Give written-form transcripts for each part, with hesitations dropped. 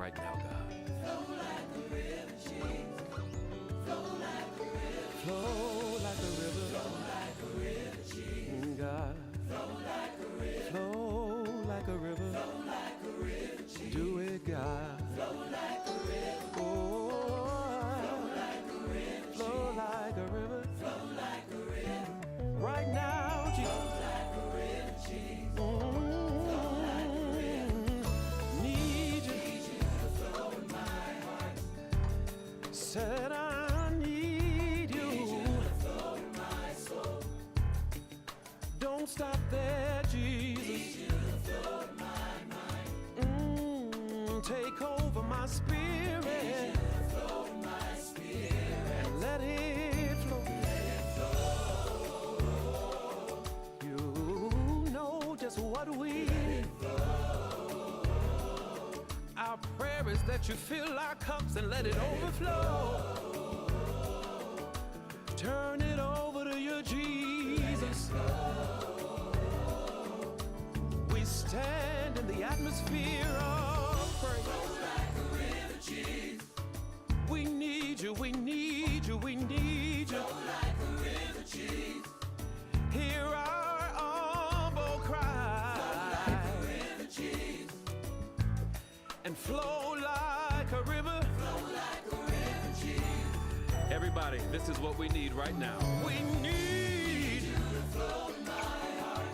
right now, God. Flow like a river, Jesus. Flow like a river. Flow like a river. Flow like a river, Jesus. God. Flow like a river. Flow like a river. Flow like a river, Jesus. Do it, God. Flow like a river. Oh, Flow like a river, flow like a river. flow like a river. Right now, Jesus. Flow like a river, Jesus. Flow like a river. Need you. Need you to flow in my heart. Said I need Need you you. to flow in my soul. Don't stop there, Need Jesus. you to flow in my mind. Take over my Need spirit you to flow in my spirit. and let it flow. You know just what we need. Our prayer is that you fill our cups and let it overflow. Turn it over to you, Jesus. We stand in the atmosphere of praise. Flow like a river, Jesus. We need you, we need you, we need you. Flow like a river, Jesus. Hear our humble cry Like a river, Jesus. and flow like a river. Flow like a river, Jesus. Everybody, this is what we need right now. We need you. To flow in my heart.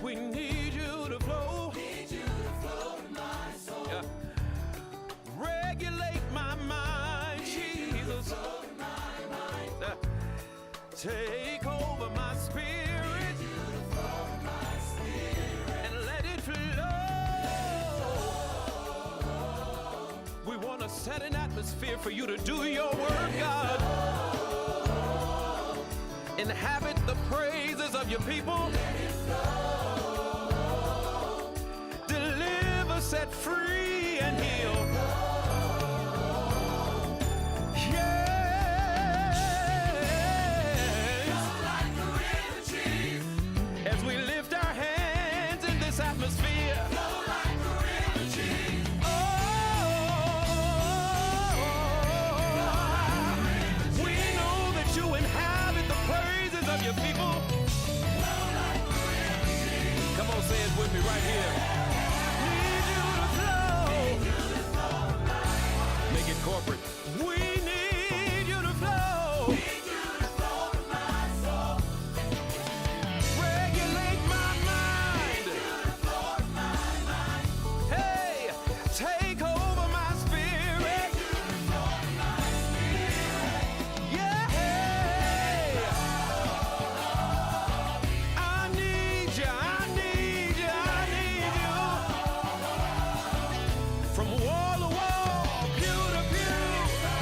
We need you to flow. Need you to flow in my soul. Yeah. Regulate my mind, Jesus. Flow in my mind. Take over my spirit Need you to flow in my spirit. and let it flow. We want to set an atmosphere for you to do your work, God. Inhabit the praises of your people. Deliver, set free, and heal. Yes. Like a river, Jesus. As we lift our hands in this atmosphere. Flow like a river, Jesus. We know that you inhabit the praises of your people. Come on, say it with me right here. Need you to flow. Make it corporate. We need you to flow. Need you to flow in my soul. Regulate my mind. Flow in my mind. Hey, take over my spirit. Flow in my spirit. Yeah. I need you. I need you. I need you. From wall to wall, pew to pew.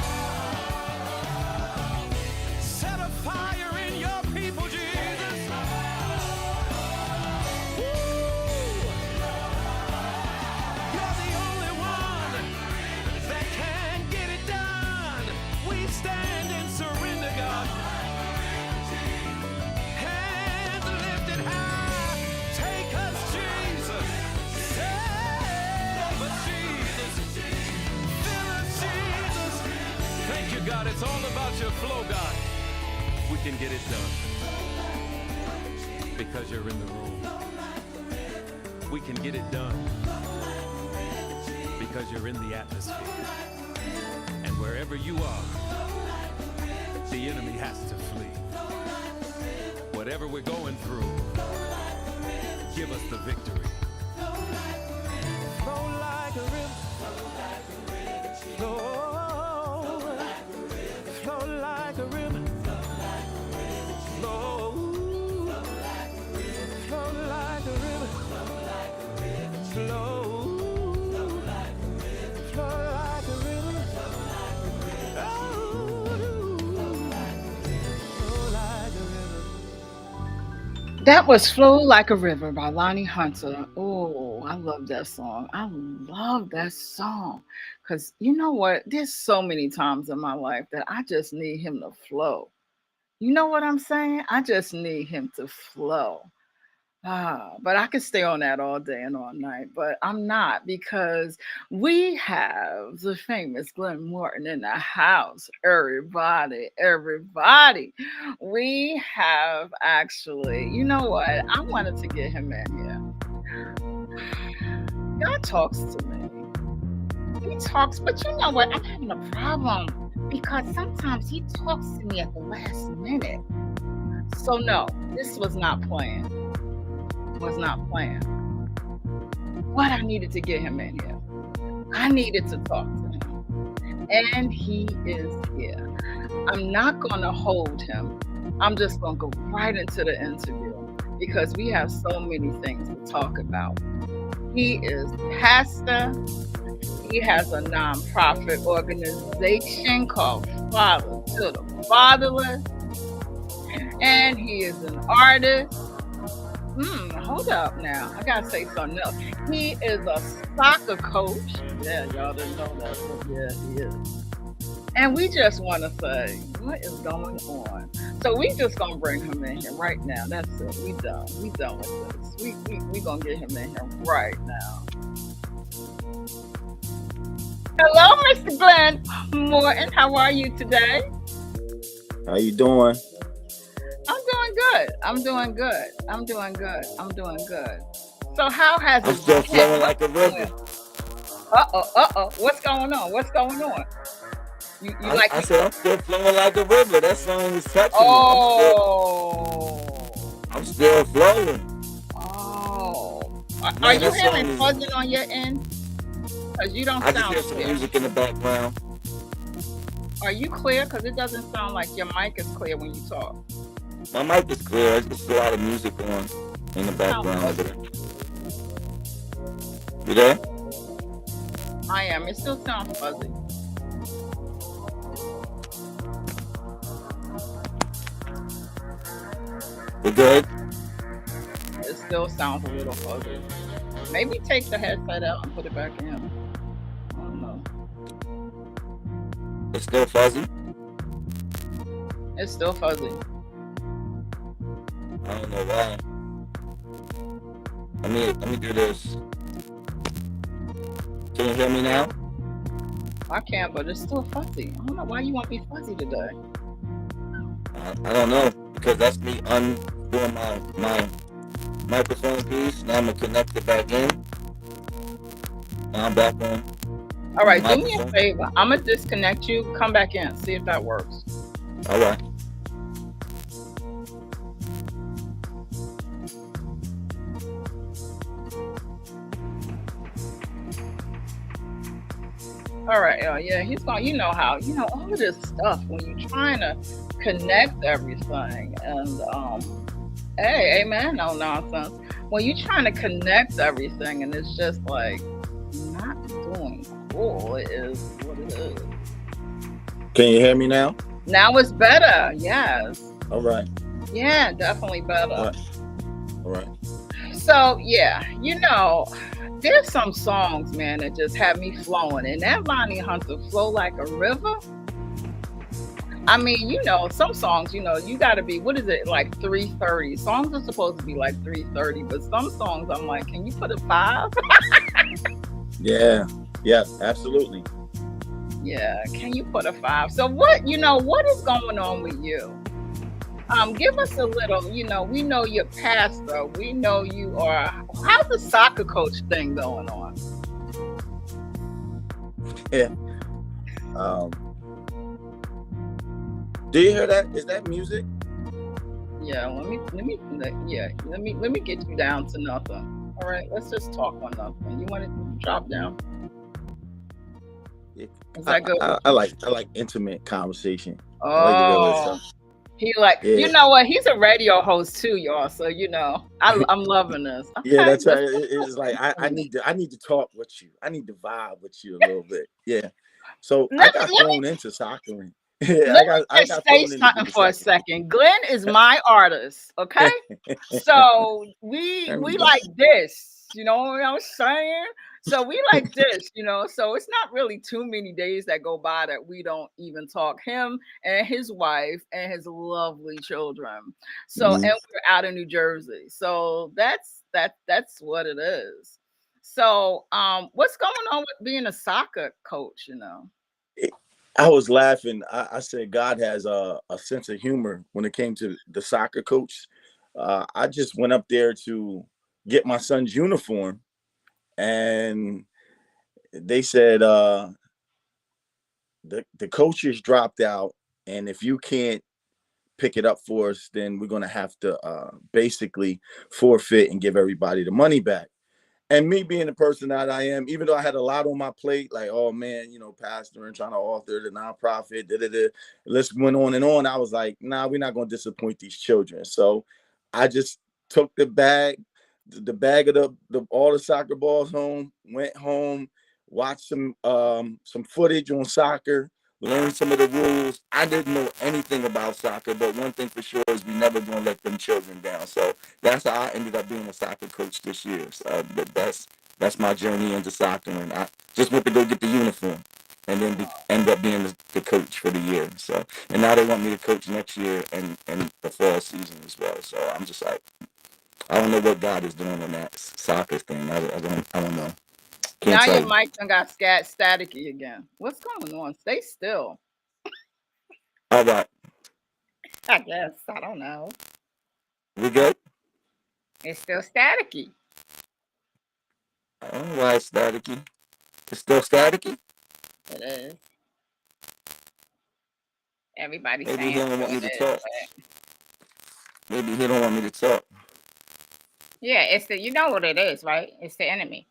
Set a fire in your people, Jesus. Woo. You're the only one that can get it done. We stand in surrender, God. Hands lifted high. Take us, Jesus. Save us, Jesus. Fill us, Jesus. Thank you, God. It's all about your flow, God. We can get it done because you're in the room. We can get it done because you're in the atmosphere. And wherever you are, the enemy has to flee. Whatever we're going through, give us the victory. Flow like a river. Flow. Flow like a river. Flow. Flow like a river. Flow. Flow like a river. Oh, flow like a river. That was Flow Like a River by Lonnie Hunter. Oh, I love that song. I love that song. Because you know what? There's so many times in my life that I just need him to flow. You know what I'm saying? I just need him to flow. But I could stay on that all day and all night, but I'm not because we have the famous Glenn Morton in the house. Everybody, everybody. We have actually, you know what? I wanted to get him in here. God talks to me. He talks, but you know what? I'm having a problem because sometimes he talks to me at the last minute. So no, this was not planned. Was not planned. But I needed to get him in here. I needed to talk to him. And he is here. I'm not going to hold him. I'm just going to go right into the interview because we have so many things to talk about. He is pastor. He has a nonprofit organization called Father to the Fatherless. And he is an artist. Hold up now. I gotta say something else. He is a soccer coach. Yeah, y'all didn't know that. But yeah, he is. And we just want to say, what is going on? So we just gonna bring him in here right now. That's it. We done. We done with this. We gonna get him in here right now. Hello, Mr. Glenn Morton. How are you today? How you doing? I'm doing good. I'm doing good. I'm doing good. I'm doing good. So how has I'm it still been? flowing like a river. What's going on? What's going on? You like I you? said I'm still flowing like a river. That song was touching me. Oh, I'm still flowing. oh. Are Man, you that song hearing is. buzzing on your end? Because you don't I just sound hear some clear. music in the background. Are you clear? Because it doesn't sound like your mic is clear when you talk. My mic is clear. There's just a lot of music on in the Sound background over fuzzy. there. You there? I am. It still sounds fuzzy. You good? It still sounds a little fuzzy. Maybe take the headset out and put it back in. I don't know. It's still fuzzy. It's still fuzzy. I don't know why. Let me do this. Can you hear me now? I can't, but it's still fuzzy. I don't know why you want me fuzzy today. I don't know because that's me undoing my microphone piece. Now I'm gonna connect it back in. Now I'm back on. All right, do me a Microphone. favor. I'm gonna disconnect you. Come back in. See if that works. All right. All right, yeah, he's going. You know how all of this stuff when you're trying to connect everything, and hey, amen, no nonsense. When you're trying to connect everything, and it's just like not doing cool. It is what it is. Can you hear me now? Now it's better. Yes. All right. Yeah, definitely better. All right. All right. So yeah, there's some songs, man, that just have me flowing. And that Lonnie Hunter flow like a river. I mean, some songs, you gotta be, what is it, like 3:30? Songs are supposed to be like 3:30, but some songs I'm like, can you put a 5? Yeah. Yeah. Absolutely. Yeah, can you put a 5? So what is going on with you? Give us a little, we know you're pastor. We know you are. How's the soccer coach thing going on? Yeah. Do you hear that? Is that music? Yeah, let me get you down to nothing. All right, let's just talk on nothing. You want to drop down? Yeah. Is that good? I like intimate conversation. I like the Oh, stuff. he like, Yeah. you know what? He's a radio host too, y'all. So I'm loving this. Yeah, Okay, that's right. let's It's like I talk. need to talk with you. I need to vibe with you a little bit. Yeah. So I Let got me let me thrown into soccer. Yeah, let me I just got say thrown into something the for a soccer. second. Glenn is my artist, okay? So we There we go. like this. You know what I'm saying? So we like this, So it's not really too many days that go by that we don't even talk. Him and his wife and his lovely children. So Mhm. and we're out in New Jersey. So that's what it is. So what's going on with being a soccer coach? I was laughing. I said God has a sense of humor when it came to the soccer coach. I just went up there to get my son's uniform, and they said the coaches dropped out, and if you can't pick it up for us, then we're gonna have to basically forfeit and give everybody the money back. And me being the person that I am, even though I had a lot on my plate, like, oh man, pastor and trying to author the nonprofit, the list went on and on. I was like, nah, we're not going to disappoint these children. So I just took the bag of the all the soccer balls home, went home, watched some footage on soccer, learned some of the rules. I didn't know anything about soccer, but one thing for sure is we never gonna let them children down. So that's how I ended up being a soccer coach this year. So that's my journey into soccer, and I just went to go get the uniform, and then end up being the coach for the year. So, and now they want me to coach next year and the fall season as well. So I'm just like, I don't know what God is doing on that soccer thing. I don't know. Can't Now tell your you. mic done got staticky again. What's going on? Stay still. All right, I guess. I don't know. we good. It's still staticky. I don't know why it's staticky. It's still staticky. It is. Everybody's Maybe he saying don't so want me to it is, talk. but Maybe he don't want me to talk. yeah, it's the you know what it is, right? It's the enemy,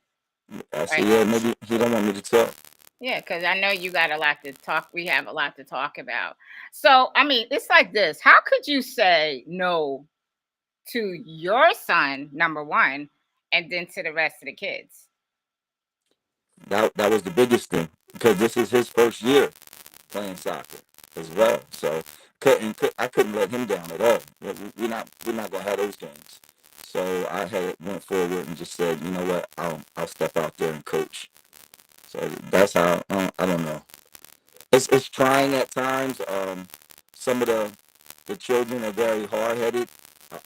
I said, right? yeah, maybe he don't want me to talk. Yeah, because I know you got a lot to talk. We have a lot to talk about. So, I mean, it's like this. How could you say no to your son, number one, and then to the rest of the kids? That was the biggest thing because this is his first year playing soccer as well. So I couldn't let him down at all. We're not gonna have those games. So I went forward and just said, you know what, I'll step out there and coach. So that's how I don't know. It's trying at times. Some of the children are very hard headed,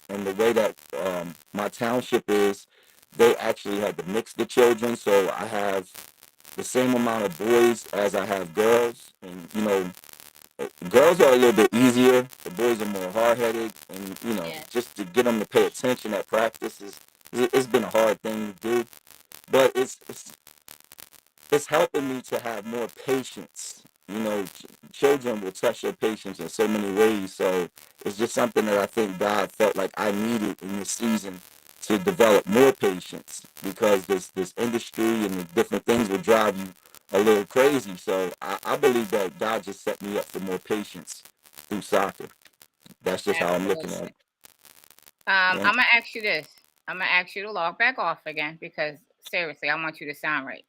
and the way that my township is, they actually had to mix the children. So I have the same amount of boys as I have girls, and girls are a little bit easier. The boys are more hard headed, and Yeah. just to get them to pay attention at practice it's been a hard thing to do, but it's helping me to have more patience. Children will test your patience in so many ways. So it's just something that I think God felt like I needed in this season to develop more patience because this industry and the different things will drive you a little crazy. So I believe that God just set me up for more patience through soccer. That's just how I'm looking at Absolutely. it. Yeah. I'm gonna ask you this. I'm gonna ask you to log back off again because seriously, I want you to sound right.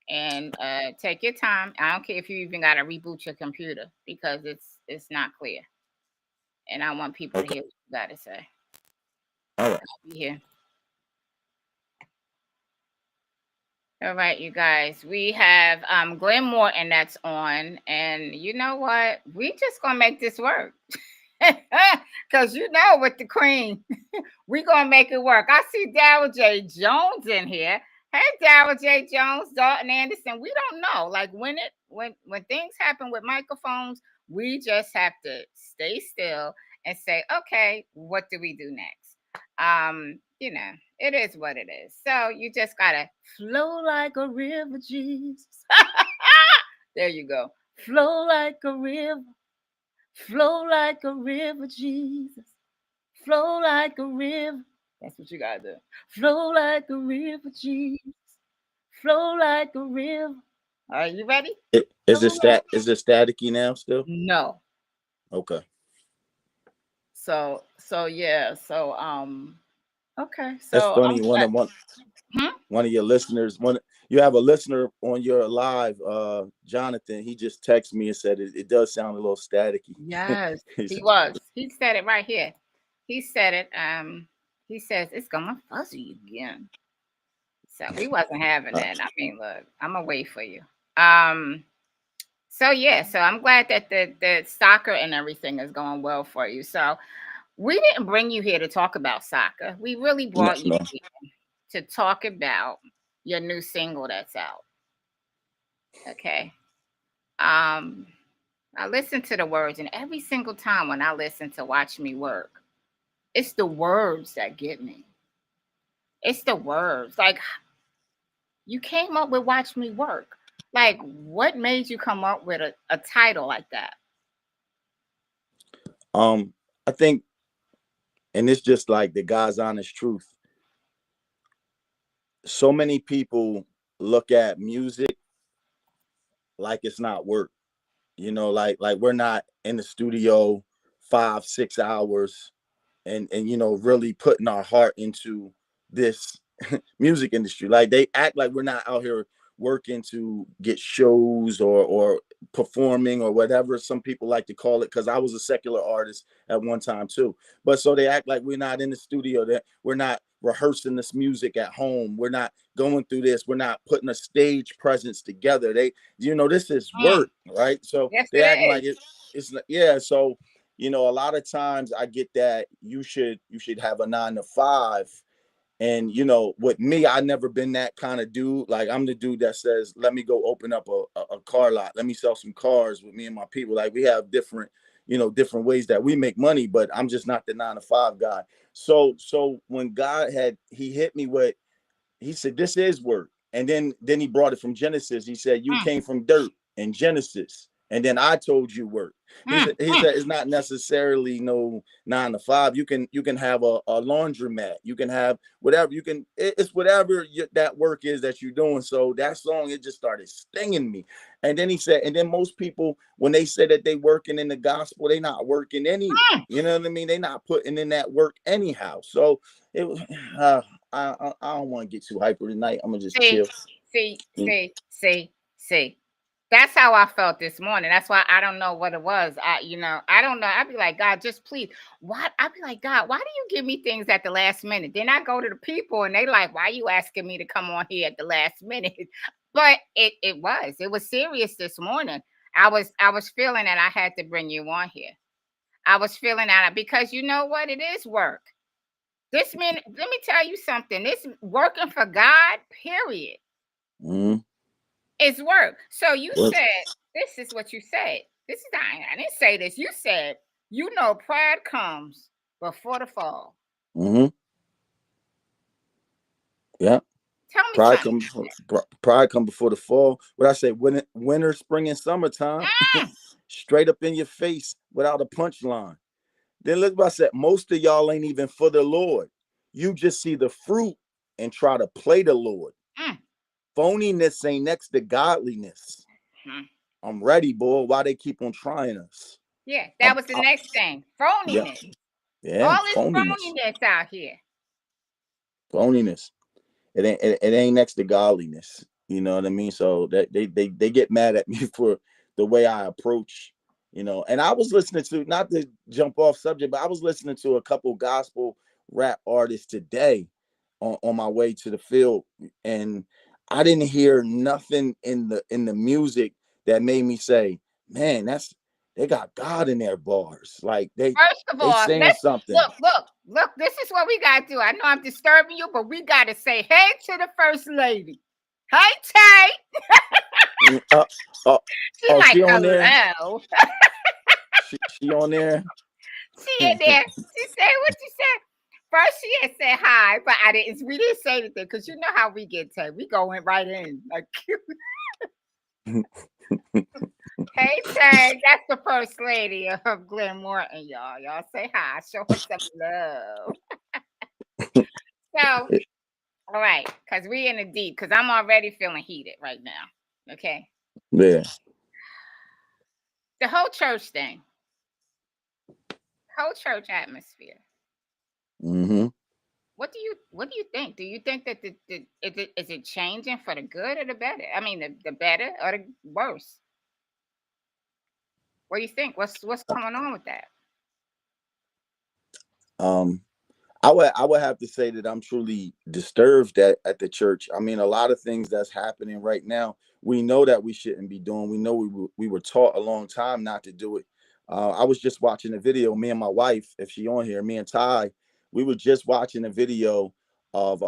And take your time. I don't care if you even gotta reboot your computer because it's not clear. And I want people to Okay. hear what you gotta say. All right. I'll be here. All right, you guys. We have Glenn Morton that's on, and you know what? We just gonna make this work. Cause with the queen, we gonna make it work. I see Darryl J. Jones in here. Hey, Darryl J. Jones, Dalton Anderson. We don't know. Like when things happen with microphones, we just have to stay still and say, okay, what do we do next? It is what it is. So you just gotta flow like a river, Jesus. There you go. Flow like a river. Flow like a river, Jesus. Flow like a river. That's what you gotta do. Flow like a river, Jesus. Flow like a river. Are you ready? Is Flow it like staticky now still? no. Okay. So yeah. Okay. That's So funny. I'm glad. Hmm? One of your listeners, you have a listener on your live, Jonathan. He just texted me and said it does sound a little staticky. Yes, He he said, was. He said it right here. He said it. He says it's going fuzzy again. So we wasn't having Uh, that. I mean, look, I'm gonna wait for you. Um, so yeah, so I'm glad that the soccer and everything is going well for you. So we didn't bring you here to talk about soccer. We really no, brought you no. here to talk about your new single that's out. Okay. Um, I listen to the words, and every single time when I listen to Watch Me Work, it's the words that get me. It's the words. Like you came up with Watch Me Work. Like, what made you come up with a title like that? I think, and it's just like the God's honest truth. So many people look at music like it's not work. Like we're not in the studio 5 6 hours and really putting our heart into this music industry. Like they act like we're not out here working to get shows or performing or whatever some people like to call it, because I was a secular artist at one time too. But so they act like we're not in the studio, that we're not rehearsing this music at home, we're not going through this, we're not putting a stage presence together. This is Mm, work, right? So yes, they it acting like is. it's yeah. So a lot of times I get that you should have a 9 to 5. And with me, I never been that kind of dude. Like I'm the dude that says, let me go open up a car lot, let me sell some cars with me and my people. Like we have different ways that we make money, but I'm just not the 9 to 5 guy. So when he hit me with, he said, this is work. And then he brought it from Genesis. He said, you Mm, came from dirt in Genesis, and then I told you work. he mm, said he mm. said it's not necessarily no 9 to 5. You can have a laundromat, you can have whatever, it's whatever that work is that you're doing. So that song, it just started stinging me. And then he said, and then most people, when they say that they working in the gospel, they not working anyway. You know what I mean? They not putting in that work anyhow. So it was I don't want to get too hyper tonight. I'm gonna just See, chill. see, Mm. see. That's how I felt this morning. That's why I don't know what it was. I don't know. I'd be like, God, just please. What? I'd be like, God, why do you give me things at the last minute? Then I go to the people and they like, why are you asking me to come on here at the last minute? But it was serious this morning. I was feeling that I had to bring you on here. I was feeling that because you know what? It is work. This minute, let me tell you something. This working for God, period, Mm. is work. So you Well, said, this is what you said. This is I didn't say this. You said, pride comes before the fall. mm-hmm. Yeah. Tell me Pride something. come before, pride come before the fall. What I say, winter, spring, and summertime, Mm, straight up in your face without a punchline. Then look what I said. Most of y'all ain't even for the Lord. You just see the fruit and try to play the Lord. mm, Phoniness ain't next to godliness. mm. I'm ready, boy. Why they keep on trying us? Yeah, that I'm, was the I, next thing. yeah, Phoniness. yeah, All this phoniness, phoniness out here. phoniness. It ain't next to godliness. You know what I mean? So that they get mad at me for the way I approach. And I was listening to, not to jump off subject, but I was listening to a couple gospel rap artists today on my way to the field, and I didn't hear nothing in the music that made me say, man, they got God in their bars. Like First of they all, saying let's something. look. This is what we gotta do. I know I'm disturbing you, but we gotta say hey to the first lady. Hey Tay. Mm, uh, She oh, like she on there? hello. She on there? She in there. She said what you said. First she had said hi, but we didn't say anything because you know how we get Tay. We going right in. Like hey Tay, that's the first lady of Glenn Morton, y'all. Y'all say hi. Show her some love. So all right, because we in the deep, because I'm already feeling heated right now. Okay. Yeah. The whole church thing, whole church atmosphere. Mm-hmm. What do you think? Do you think that is it changing for the good or the better? I mean the better or the worse? What do you think? What's going on with that? Um, I would have to say that I'm truly disturbed at the church. I mean, a lot of things that's happening right now, we know that we shouldn't be doing. We know we were taught a long time not to do it. I was just watching a video. Me and my wife, if she on here, me and Ty, we were just watching a video of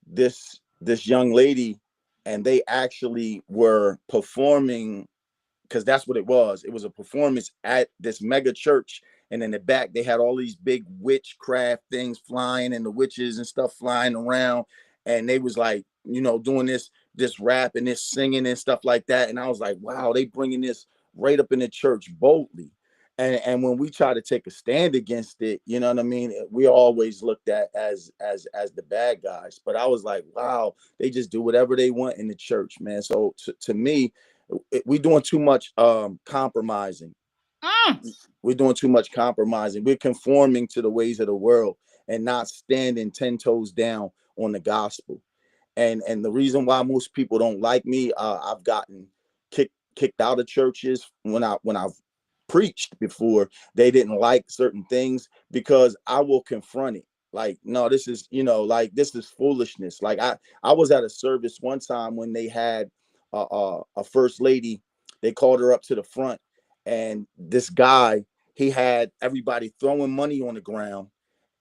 this young lady, and they actually were performing, because that's what it was. It was a performance at this mega church. And in the back, they had all these big witchcraft things flying and the witches and stuff flying around. And they was like, doing this rap and this singing and stuff like that. And I was like, wow, they bringing this right up in the church boldly. And when we try to take a stand against it, you know what I mean? We always looked at as the bad guys. But I was like, wow, they just do whatever they want in the church, man. So to me, we doing too much compromising. We're doing too much compromising. We're conforming to the ways of the world and not standing 10 toes down on the gospel. And the reason why most people don't like me, I've gotten kicked out of churches when I've preached before. They didn't like certain things because I will confront it. Like, no, this is, like, this is foolishness. Like, I was at a service one time when they had a first lady. They called her up to the front, and this guy, he had everybody throwing money on the ground,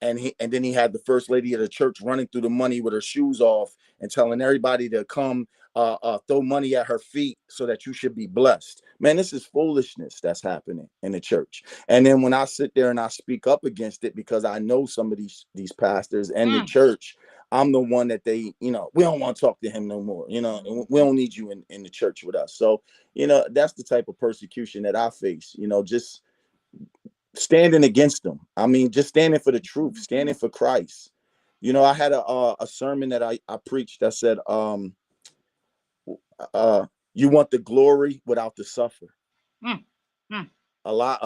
and then he had the first lady of the church running through the money with her shoes off and telling everybody to come throw money at her feet so that you should be blessed. Man, this is foolishness that's happening in the church. And then when I sit there and I speak up against it, because I know some of these pastors and the church, I'm the one that they, we don't want to talk to him no more. We don't need you in the church with us. So, that's the type of persecution that I face, just standing against them. I mean, just standing for the truth, standing for Christ. I had a sermon that I preached that said, you want the glory without the suffer. Mm, mm. A lot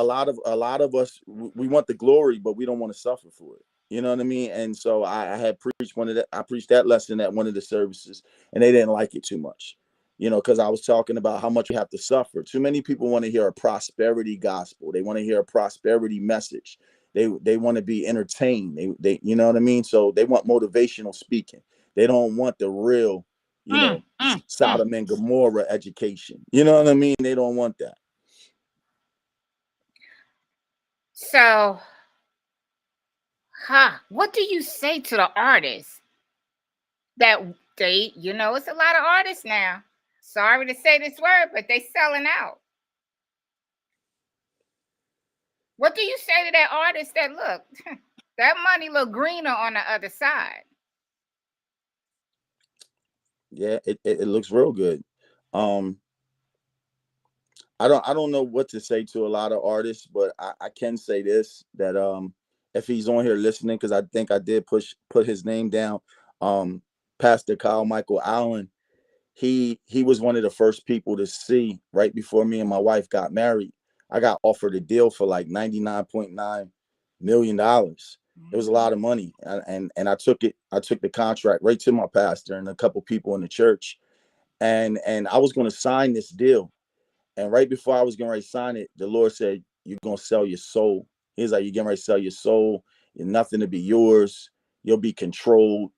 of us, we want the glory, but we don't want to suffer for it. You know what I mean? And so I had preached I preached that lesson at one of the services, and they didn't like it too much. Because I was talking about how much you have to suffer. Too many people want to hear a prosperity gospel. They want to hear a prosperity message. They want to be entertained. They you know what I mean? So they want motivational speaking. They don't want the real, Sodom and Gomorrah education. You know what I mean? They don't want that. So, what do you say to the artists that it's a lot of artists now. Sorry to say this word, but they selling out. What do you say to that artist that look, that money look greener on the other side? Yeah, it looks real good. I don't know what to say to a lot of artists, but I can say this, that if he's on here listening, because I think I did put his name down, Pastor Kyle Michael Allen, he was one of the first people to see right before me and my wife got married. I got offered a deal for like $99.9 million. It was a lot of money, and I took it. I took the contract right to my pastor and a couple people in the church, and I was going to sign this deal. And right before I was getting ready to sign it, the Lord said, "You're gonna sell your soul." He's like, "You're getting ready to sell your soul. You're nothing to be yours. You'll be controlled.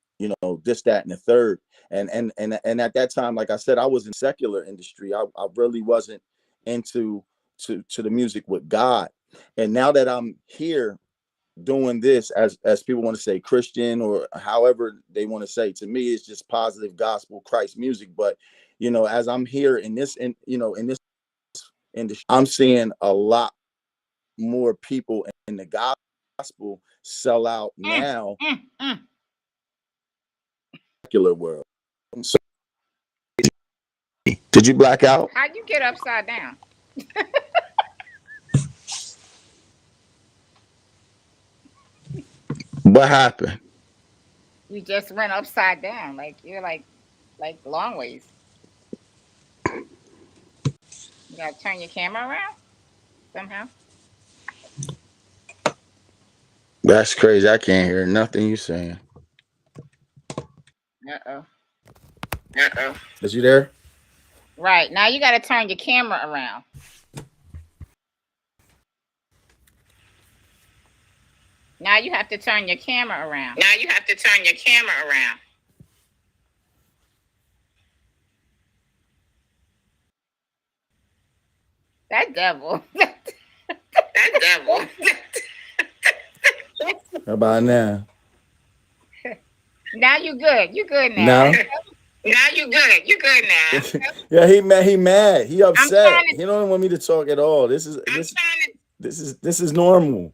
This, that, and the third." And at that time, like I said, I was in secular industry. I really wasn't into to the music with God. And now that I'm here doing this, as people want to say, Christian, or however they want to say, to me, it's just positive gospel Christ music. But as I'm here in this, in this industry, I'm seeing a lot more people in the gospel sell out now. Secular world. So, did you black out? How'd you get upside down? What happened? You just went upside down, like you're like long ways. You gotta turn your camera around somehow. That's crazy. I can't hear nothing you saying. Uh-oh. Is you there? Right, now you gotta turn your camera around. Now you have to turn your camera around. Now you have to turn your camera around. That devil. That devil. How about now? Now you good. You good now. No. Now you good. You good now. Yeah, he mad. He mad. He upset. to- He don't want me to talk at all. This is normal.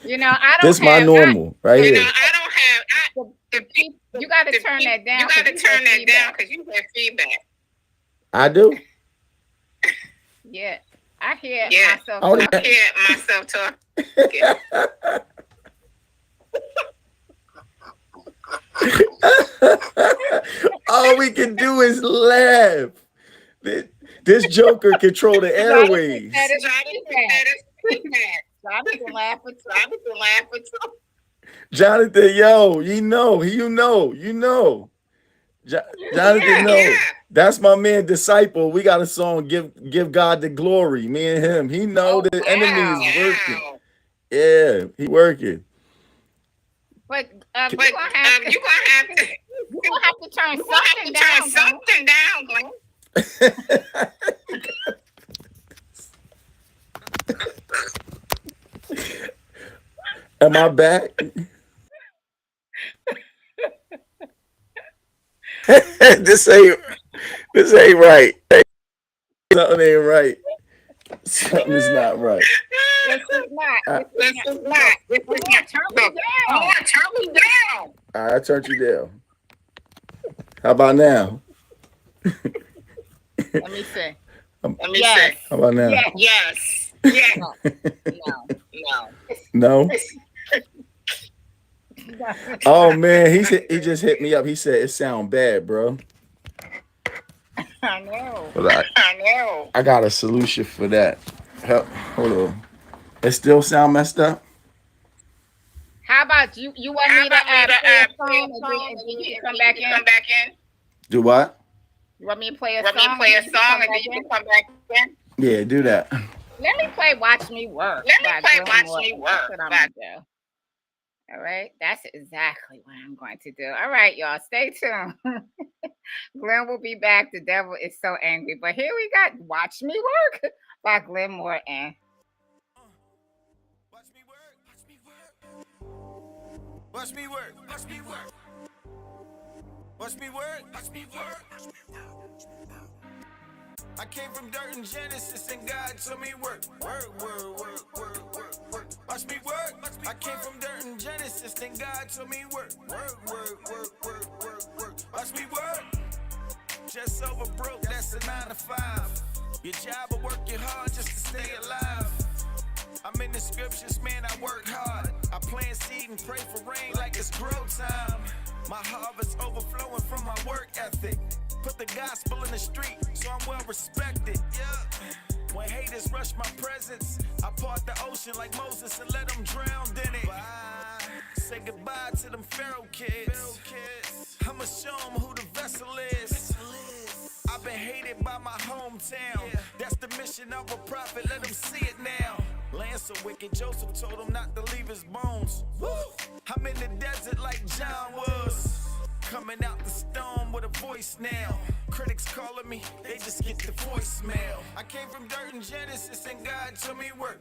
You know, I don't This my have normal right You here. know, I don't have. the people. You got to turn that down. You got to 'cause turn that down feedback. because you get feedback. I do. Yeah, I hear Yeah. myself Oh, I talking. hear myself talk. All we can do is laugh. This Joker control the airways. That is feedback. Jonathan laughing. Jonathan laughing too. Jonathan, yo, you know. Jonathan, know. Yeah. That's my man, Disciple. We got a song, Give God the Glory. Me and him. He know the enemy is working. Wow. Yeah, he working. But But you're gonna have to, you gonna have to. you're gonna have to turn You gonna have something to turn down. something down, Glenn. Am I back? This ain't right. Something ain't right. Something's not right. This is not. This is not. This is not. Turn me down. Turn me down. All right, I turned you down. How about now? Let me see. Let me Yes. see. How about now? Yes. Yes. No. No. No? Oh man, he just hit me up. He said it sound bad, bro. I know. But I know. I got a solution for that. Hold on. It still sound messed up? How about you? You want me to play a song and then you can come back in? Come back in. Do what? You want me to play a Want me song? to play a and song and then then you you can can come back in? Yeah, do that. Let me play "Watch Me Work." Let me by play Glenn "Watch Me Morton. Work" That's what I'm by- gonna do. All right, that's exactly what I'm going to do. All right, y'all, stay tuned. Glenn will be back. The devil is so angry, but here we got "Watch Me Work" by Glenn Morton. Watch me work, watch me work. Watch me work, watch me work. Watch me work, watch me work. I came from dirt and Genesis and God told me work. Work. Watch me work. I came from dirt and Genesis and God told me work. Work. Watch me work. Just over broke, that's a 9 to 5. Your job of working hard just to stay alive. I'm in the scriptures, man, I work hard. I plant seed and pray for rain like it's grow time. My harvest overflowing from my work ethic. Put the gospel in the street, so I'm well respected. Yeah. When haters rush my presence, I part the ocean like Moses and let them drown in it. Bye. Say goodbye to them Pharaoh kids. I'ma show them who the vessel is. I've been hated by my hometown. That's the mission of a prophet, let them see it now. Land so wicked, Joseph told him not to leave his bones. Woo. I'm in the desert like John was. Coming out the storm with a voice now. Critics calling me, they just get the voicemail. I came from dirt and Genesis and God told me work.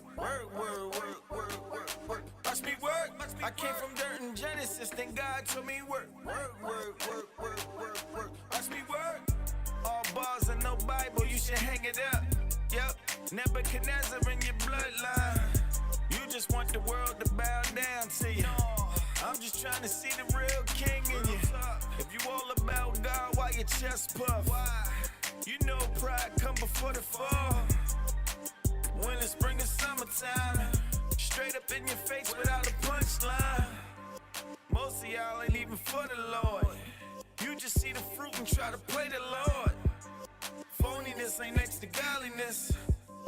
Watch me work. I came from dirt and Genesis, then God told me work. Watch me work. All bars and no Bible, you should hang it up. Yep, Nebuchadnezzar in your bloodline. You just want the world to bow down to you. I'm just trying to see the real king in you. If you all about God, why your chest puff? You know pride come before the fall. Winter, spring, and summertime. Straight up in your face without a punchline. Most of y'all ain't even for the Lord. You just see the fruit and try to play the Lord. Phoniness ain't next to godliness.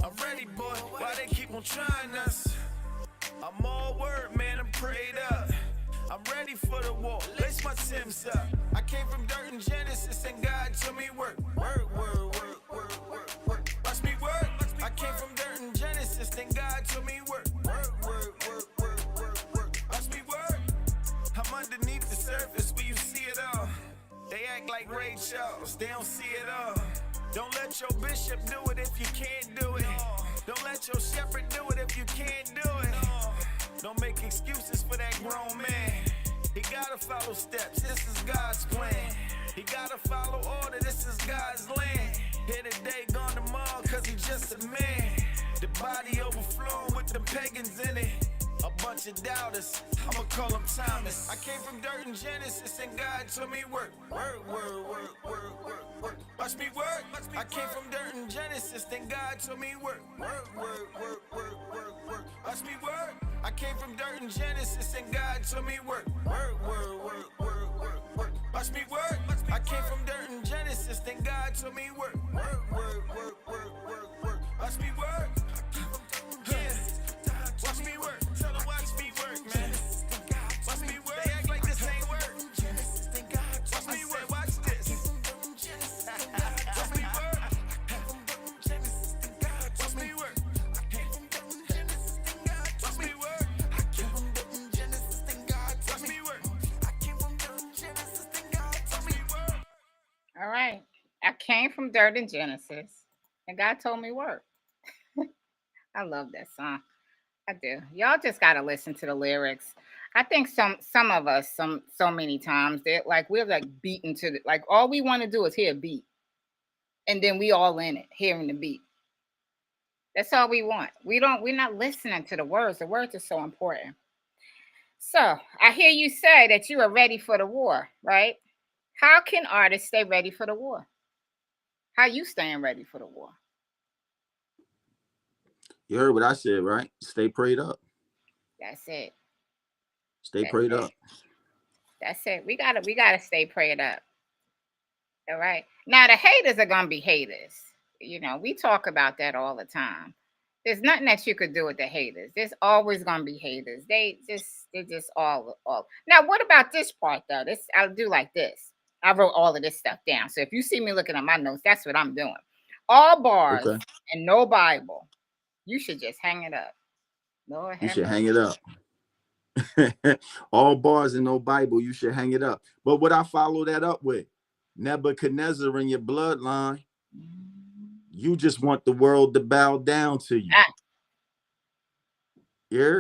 I'm ready, boy. Why they keep on trying us? I'm all word, man. I'm prayed up. I'm ready for the war. Lace my Timbs up. I came from dirt and Genesis, and God told me work. Watch me work. I came from dirt and Genesis, then God told me work. else, they don't see it all. Don't let your bishop do it if you can't do it. Don't let your shepherd do it if you can't do it. Don't make excuses for that grown man. He gotta follow steps, this is God's plan. He gotta follow order, this is God's land. Here today, gone tomorrow, cause he's just a man. The body overflowing with the pagans in it. A bunch of doubters, I'ma call them Thomas. I came from dirt and Genesis and God told me work. Watch me work. I came from dirt and Genesis, then God told me work. Watch me work. I came from dirt and Genesis and God told me work. Watch me work. I came from dirt and Genesis, then God told me work. Watch me work. Yeah. Watch me work. Tell them watch me work, man. Watch me work. They act like this ain't work. Watch me work. Watch this. Watch me work. Watch me work. Watch me work. Watch me work. All right. I came from dirt in Genesis, and God told me work. I love that song. I do. Y'all just gotta listen to the lyrics. I think some of us, so many times, that like we're like beaten to the, like all we want to do is hear a beat, and then we all in it, hearing the beat. That's all we want. We're not listening to the words. The words are so important. So I hear you say that you are ready for the war, right? How can artists stay ready for the war? How you staying ready for the war? You heard what I said, right? Stay prayed up. That's it. Stay prayed up. That's it. We gotta stay prayed up. All right. Now the haters are gonna be haters. You know, we talk about that all the time. There's nothing that you could do with the haters. There's always gonna be haters. They're just all. Now, what about this part though? I'll do like this. I wrote all of this stuff down. So if you see me looking at my notes, that's what I'm doing. All bars and no Bible. You should just hang it up. Lord, you should hang it up. All bars and no Bible, you should hang it up. But what I follow that up with, Nebuchadnezzar in your bloodline, you just want the world to bow down to you. Yeah,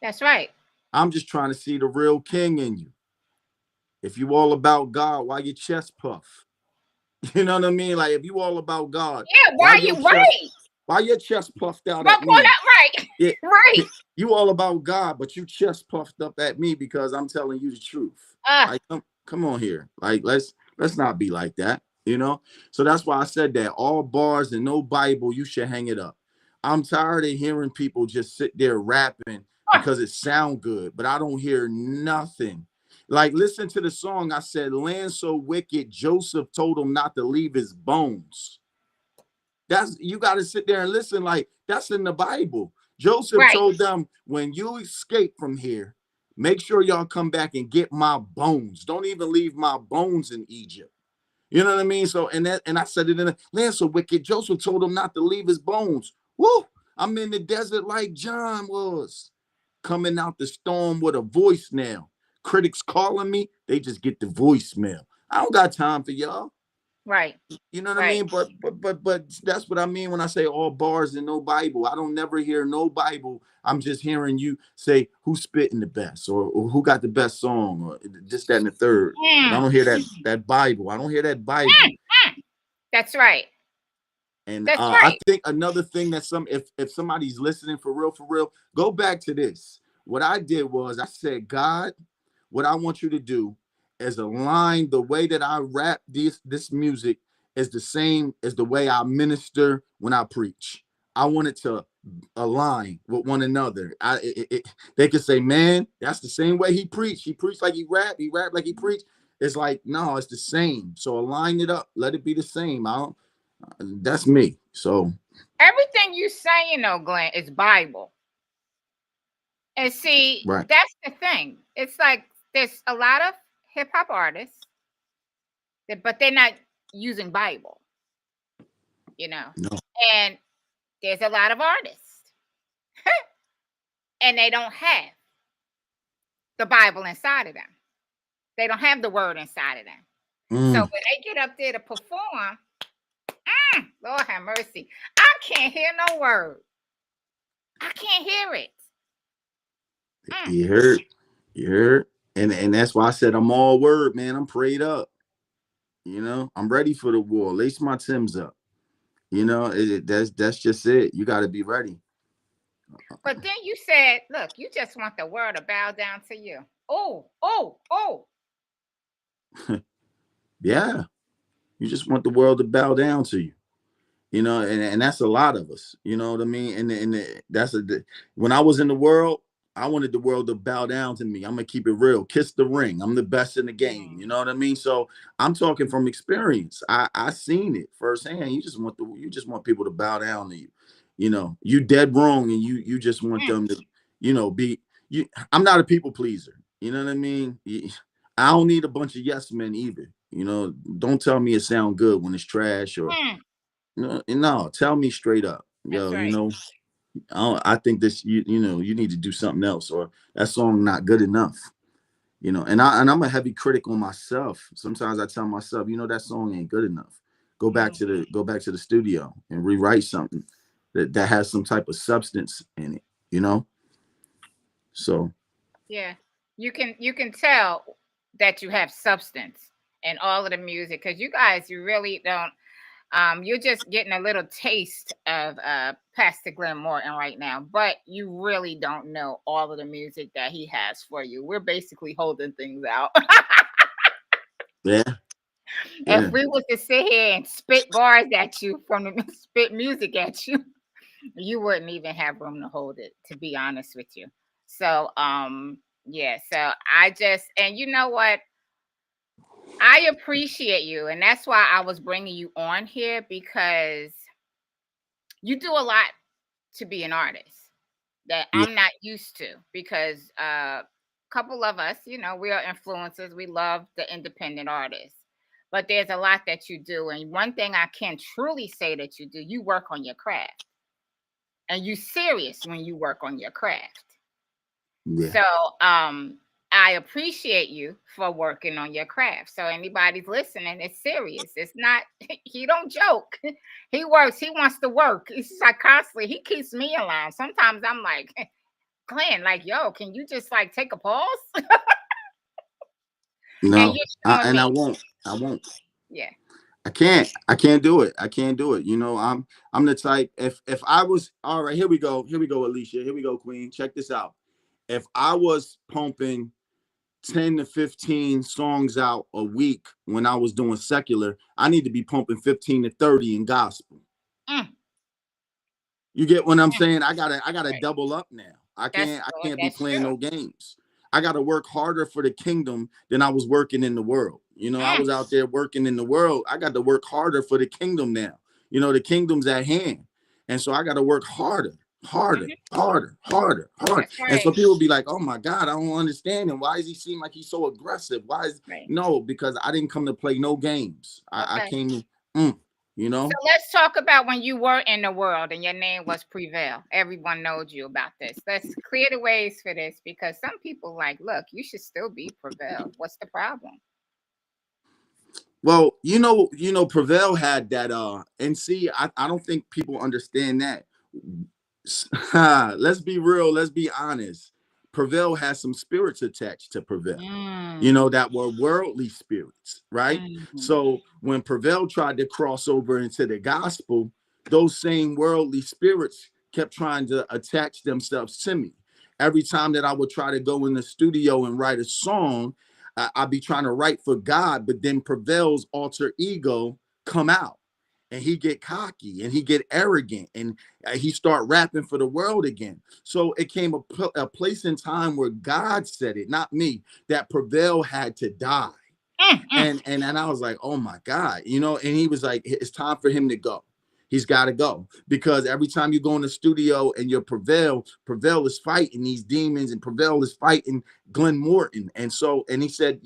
that's right. I'm just trying to see the real king in you. If you all about God, why your chest puff? You know what I mean? Like if you all about God, yeah, why you right? Why your chest puffed out at me? Right. Yeah, right. You all about God, but you chest puffed up at me because I'm telling you the truth. Like, come on here. Like, let's not be like that, you know? So that's why I said that. All bars and no Bible, you should hang it up. I'm tired of hearing people just sit there rapping because it sound good, but I don't hear nothing. Like, listen to the song. I said, land so wicked, Joseph told him not to leave his bones. You got to sit there and listen. Like, that's in the Bible. Joseph told them, when you escape from here, make sure y'all come back and get my bones. Don't even leave my bones in Egypt. You know what I mean? So, and I said it in the land so wicked, Joseph told him not to leave his bones. Woo! I'm in the desert like John was, coming out the storm with a voice now. Critics calling me, they just get the voicemail. I don't got time for y'all. Right. You know what I mean? But that's what I mean when I say all bars and no Bible. I don't never hear no Bible. I'm just hearing you say who's spitting the best or who got the best song or this, that, and the third. And I don't hear that Bible. I don't hear that Bible. That's right. And I think another thing that if somebody's listening for real, go back to this. What I did was I said, God, what I want you to do is align the way that I rap this music is the same as the way I minister when I preach. I want it to align with one another. They could say, man, that's the same way he preached. He preached like he rapped like he preached. It's like, no, it's the same. So align it up. Let it be the same. That's me. So everything you saying, Glenn, is Bible. And see, that's the thing. It's like there's a lot of hip hop artists, but they're not using Bible, No. And there's a lot of artists, and they don't have the Bible inside of them. They don't have the word inside of them. So Mm. when they get up there to perform, Lord have mercy, I can't hear no word. I can't hear it. You heard, you heard, and that's why I said I'm all word, man. I'm prayed up. I'm ready for the war. Lace my Timbs up. That's just it. You got to be ready. But then you said, look, you just want the world to bow down to you. Oh, oh, oh. Yeah, you just want the world to bow down to you. And that's a lot of us. You know what I mean? When I was in the world, I wanted the world to bow down to me. I'm gonna keep it real. Kiss the ring. I'm the best in the game. You know what I mean? So I'm talking from experience. I seen it firsthand. You just want people to bow down to you. You dead wrong, and you just want them to, be you. I'm not a people pleaser. You know what I mean? I don't need a bunch of yes men either. Don't tell me it sound good when it's trash or no, tell me straight up, That's yo. right. I think this. You need to do something else, or that song not good enough. And I'm a heavy critic on myself. Sometimes I tell myself, that song ain't good enough. Go back to the studio and rewrite something that has some type of substance in it. You know. So Yeah. You can tell that you have substance in all of the music because you really don't. You're just getting a little taste of Pastor Glenn Morton right now, but you really don't know all of the music that he has for you. We're basically holding things out. yeah, If yeah. we was to sit here and spit bars at you from the spit music at you, you wouldn't even have room to hold it, to be honest with you. So, yeah. So I just, and you know what? I appreciate you, and that's why I was bringing you on here because you do a lot to be an artist that Yeah. I'm not used to because a couple of us, we are influencers. We love the independent artists. But there's a lot that you do. And one thing I can truly say that you do, you work on your craft. And you serious when you work on your craft. Yeah. So I appreciate you for working on your craft. So anybody's listening, it's serious. It's not, he don't joke. He works, he wants to work. It's like constantly, he keeps me alive. Sometimes I'm like, Glenn, like, yo, can you just like take a pause? And No, you're showing and I me. won't. I won't. Yeah. I can't. I can't do it. I can't do it. I'm the type. If I was all right, here we go. Here we go, Alicia. Here we go, Queen. Check this out. If I was pumping 10 to 15 songs out a week when I was doing secular, I need to be pumping 15 to 30 in gospel. Mm, You get what I'm mm. saying? I gotta Right. double up now. I That's can't I good. can't be That's playing true. no games. I gotta work harder for the kingdom than I was working in the world. I Mm, was out there working in the world. I got to work harder for the kingdom now. The kingdom's at hand. And so I gotta work harder, harder, mhm. harder, harder, harder. That's And so right. people be like, oh my God, I don't understand him. Why does he seem like he's so aggressive? Why is Right. no, because I didn't come to play no games. I Okay. came to you So know. let's talk about when you were in the world and your name was Prevail. Everyone knows you about this. Let's clear the ways for this because some people like, look, you should still be Prevail. What's the problem? Well, Prevail had that and see, I don't think people understand that. Let's be real, let's be honest. Prevail has some spirits attached to Prevail. Mm, That were worldly spirits, right? mm, So when Prevail tried to cross over into the gospel, those same worldly spirits kept trying to attach themselves to me. Every time that I would try to go in the studio and write a song, I'd be trying to write for God, but then Prevail's alter ego come out and he get cocky and he get arrogant and he start rapping for the world again. So it came a place in time where God said it, not me, that Prevail had to die. mm, mm. And I was like, oh my God, and he was like, it's time for him to go. He's got to go because every time you go in the studio and you're Prevail is fighting these demons and Prevail is fighting Glenn Morton. And he said,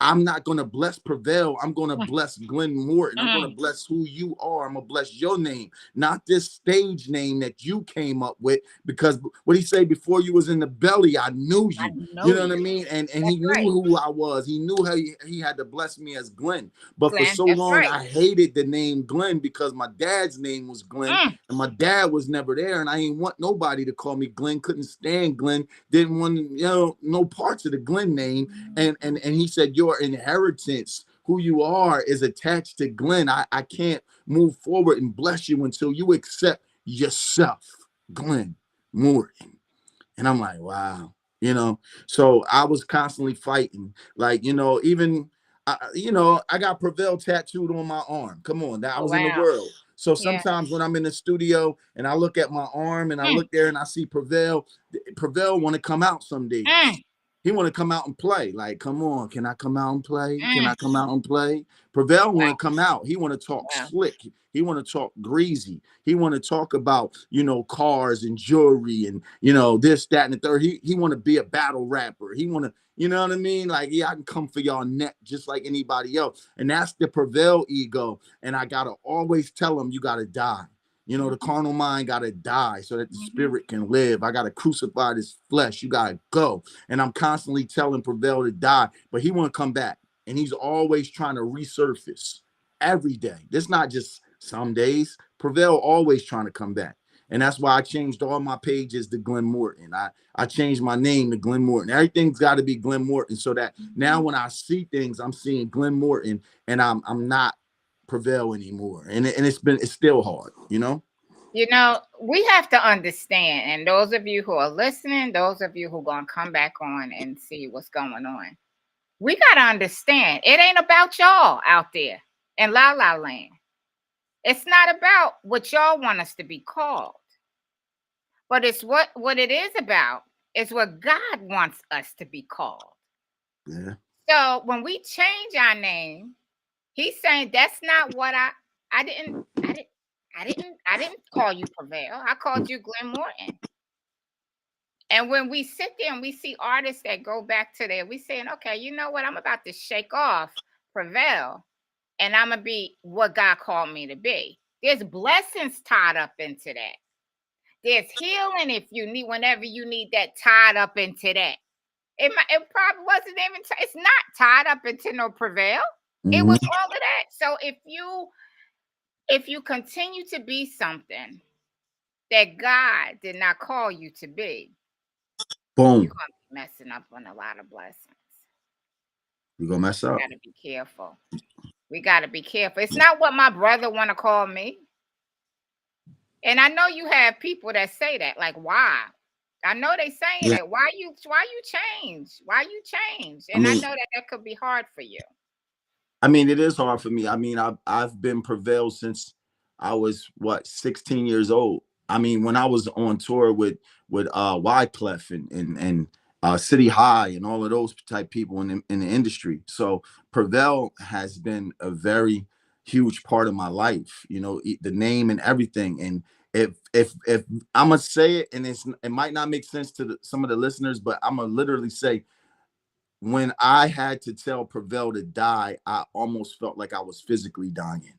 I'm not going to bless Prevail. I'm going to Mm, bless Glenn Morton. I'm going to mm. bless who you are. I'm going to bless your name, not this stage name that you came up with. Because what he say, before you was in the belly, I knew I you. You know know what I you. mean? And That's he knew right, who I was. He knew how he had to bless me as Glenn. But for Glenn. so That's long, right. I hated the name Glenn because my dad's name was Glenn. Mm, And my dad was never there. And I ain't want nobody to call me Glenn. Couldn't stand Glenn. Didn't want, no parts of the Glenn name. And he said, your inheritance, who you are, is attached to Glenn. I can't move forward and bless you until you accept yourself, Glenn Morton. And I'm like, wow, So I was constantly fighting, like, even I got Prevail tattooed on my arm. Come on, that I oh, was in the wow. world. So Yeah. sometimes when I'm in the studio and I look at my arm and I Mm, look there and I see Prevail want to come out some days. mm, He want to come out and play. Like, come on, can I come out and play? Can mm. I come out and play? Prevail want to Wow. come out. He want to talk Wow. slick. He want to talk greasy. He want to talk about, cars and jewelry and, this, that, and the third. He want to be a battle rapper. He want to, you know what I mean? Like, yeah, I can come for y'all neck just like anybody else. And that's the Prevail ego. And I got to always tell him, you got to die. The carnal mind got to die so that the Mhm. spirit can live. I got to crucify this flesh. You got to go. And I'm constantly telling Prevail to die, but he want to come back. And he's always trying to resurface every day. This not just some days. Prevail always trying to come back. And that's why I changed all my pages to Glenn Morton. I changed my name to Glenn Morton. Everything's got to be Glenn Morton so that now when I see things, I'm seeing Glenn Morton and I'm not Prevail anymore. And it's still hard. We have to understand, and those of you who are listening, those of you who are going to come back on and see what's going on, we got to understand it ain't about y'all out there in La La Land. It's not about what y'all want us to be called, but it's what it is about is what God wants us to be called. Yeah. So when we change our name, he's saying that's not what I didn't I didn't call you Prevail. I called you Glenn Morton. And when we sit there and we see artists that go back to there, we saying, okay, you know what? I'm about to shake off Prevail and I'm gonna be what God called me to be. There's blessings tied up into that. There's healing if you need, whenever you need that tied up into that. It probably wasn't even, it's not tied up into no Prevail. It Mhm. was all of that. So if you continue to be something that God did not call you to be, you're Boom. going to be messing up on a lot of blessings. You're gonna mess We up. got to be careful. We got to be careful. It's not what my brother want to call me. And I know you have people that say that, like, why? I know they saying Yeah. it. Why you change? Why you change? I And I mean, know that could be hard for you. it is hard for me. I've been Prevail since I was 16 years old. When I was on tour with Wyclef and City High and all of those type people in the industry. So Prevail has been a very huge part of my life. The name and everything. And if I'm gonna say it, and it might not make sense to some of the listeners, but I'm gonna literally say, when I had to tell Prevail to die, I almost felt like I was physically dying.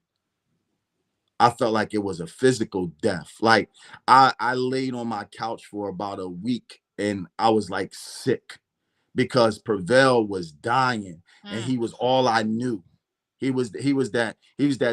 I felt like it was a physical death. Like I laid on my couch for about a week and I was like sick because Prevail was dying and Mm, he was all I knew. He was that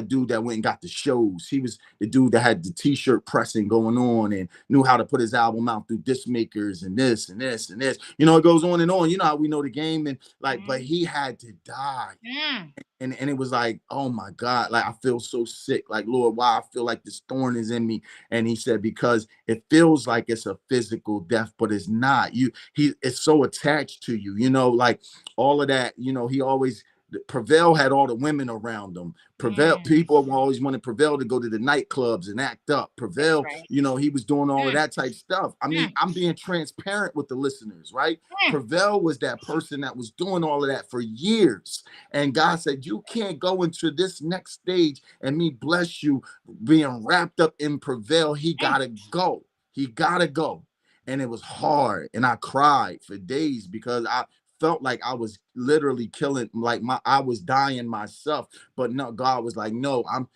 dude that went and got the shows. He was the dude that had the t-shirt pressing going on and knew how to put his album out through disc makers and this and this and this. It goes on and on. You know how we know the game, and like, but he had to die. mm, And it was like, oh my God, like I feel so sick. Like, Lord, why I feel like this thorn is in me. And he said, because it feels like it's a physical death, but it's not. It's so attached to you, like all of that, he always Prevail had all the women around him. Prevail mm. people always wanted Prevail to go to the nightclubs and act up. That's Prevail, right. he was doing all of Mm, that type stuff. mm, I'm being transparent with the listeners, right? mm. Prevail was that person that was doing all of that for years. And God said, you can't go into this next stage and me bless you being wrapped up in Prevail. He gotta go. He gotta go. And it was hard. And I cried for days because I felt like I was literally killing, like I was dying myself. But no, God was like, no, I'm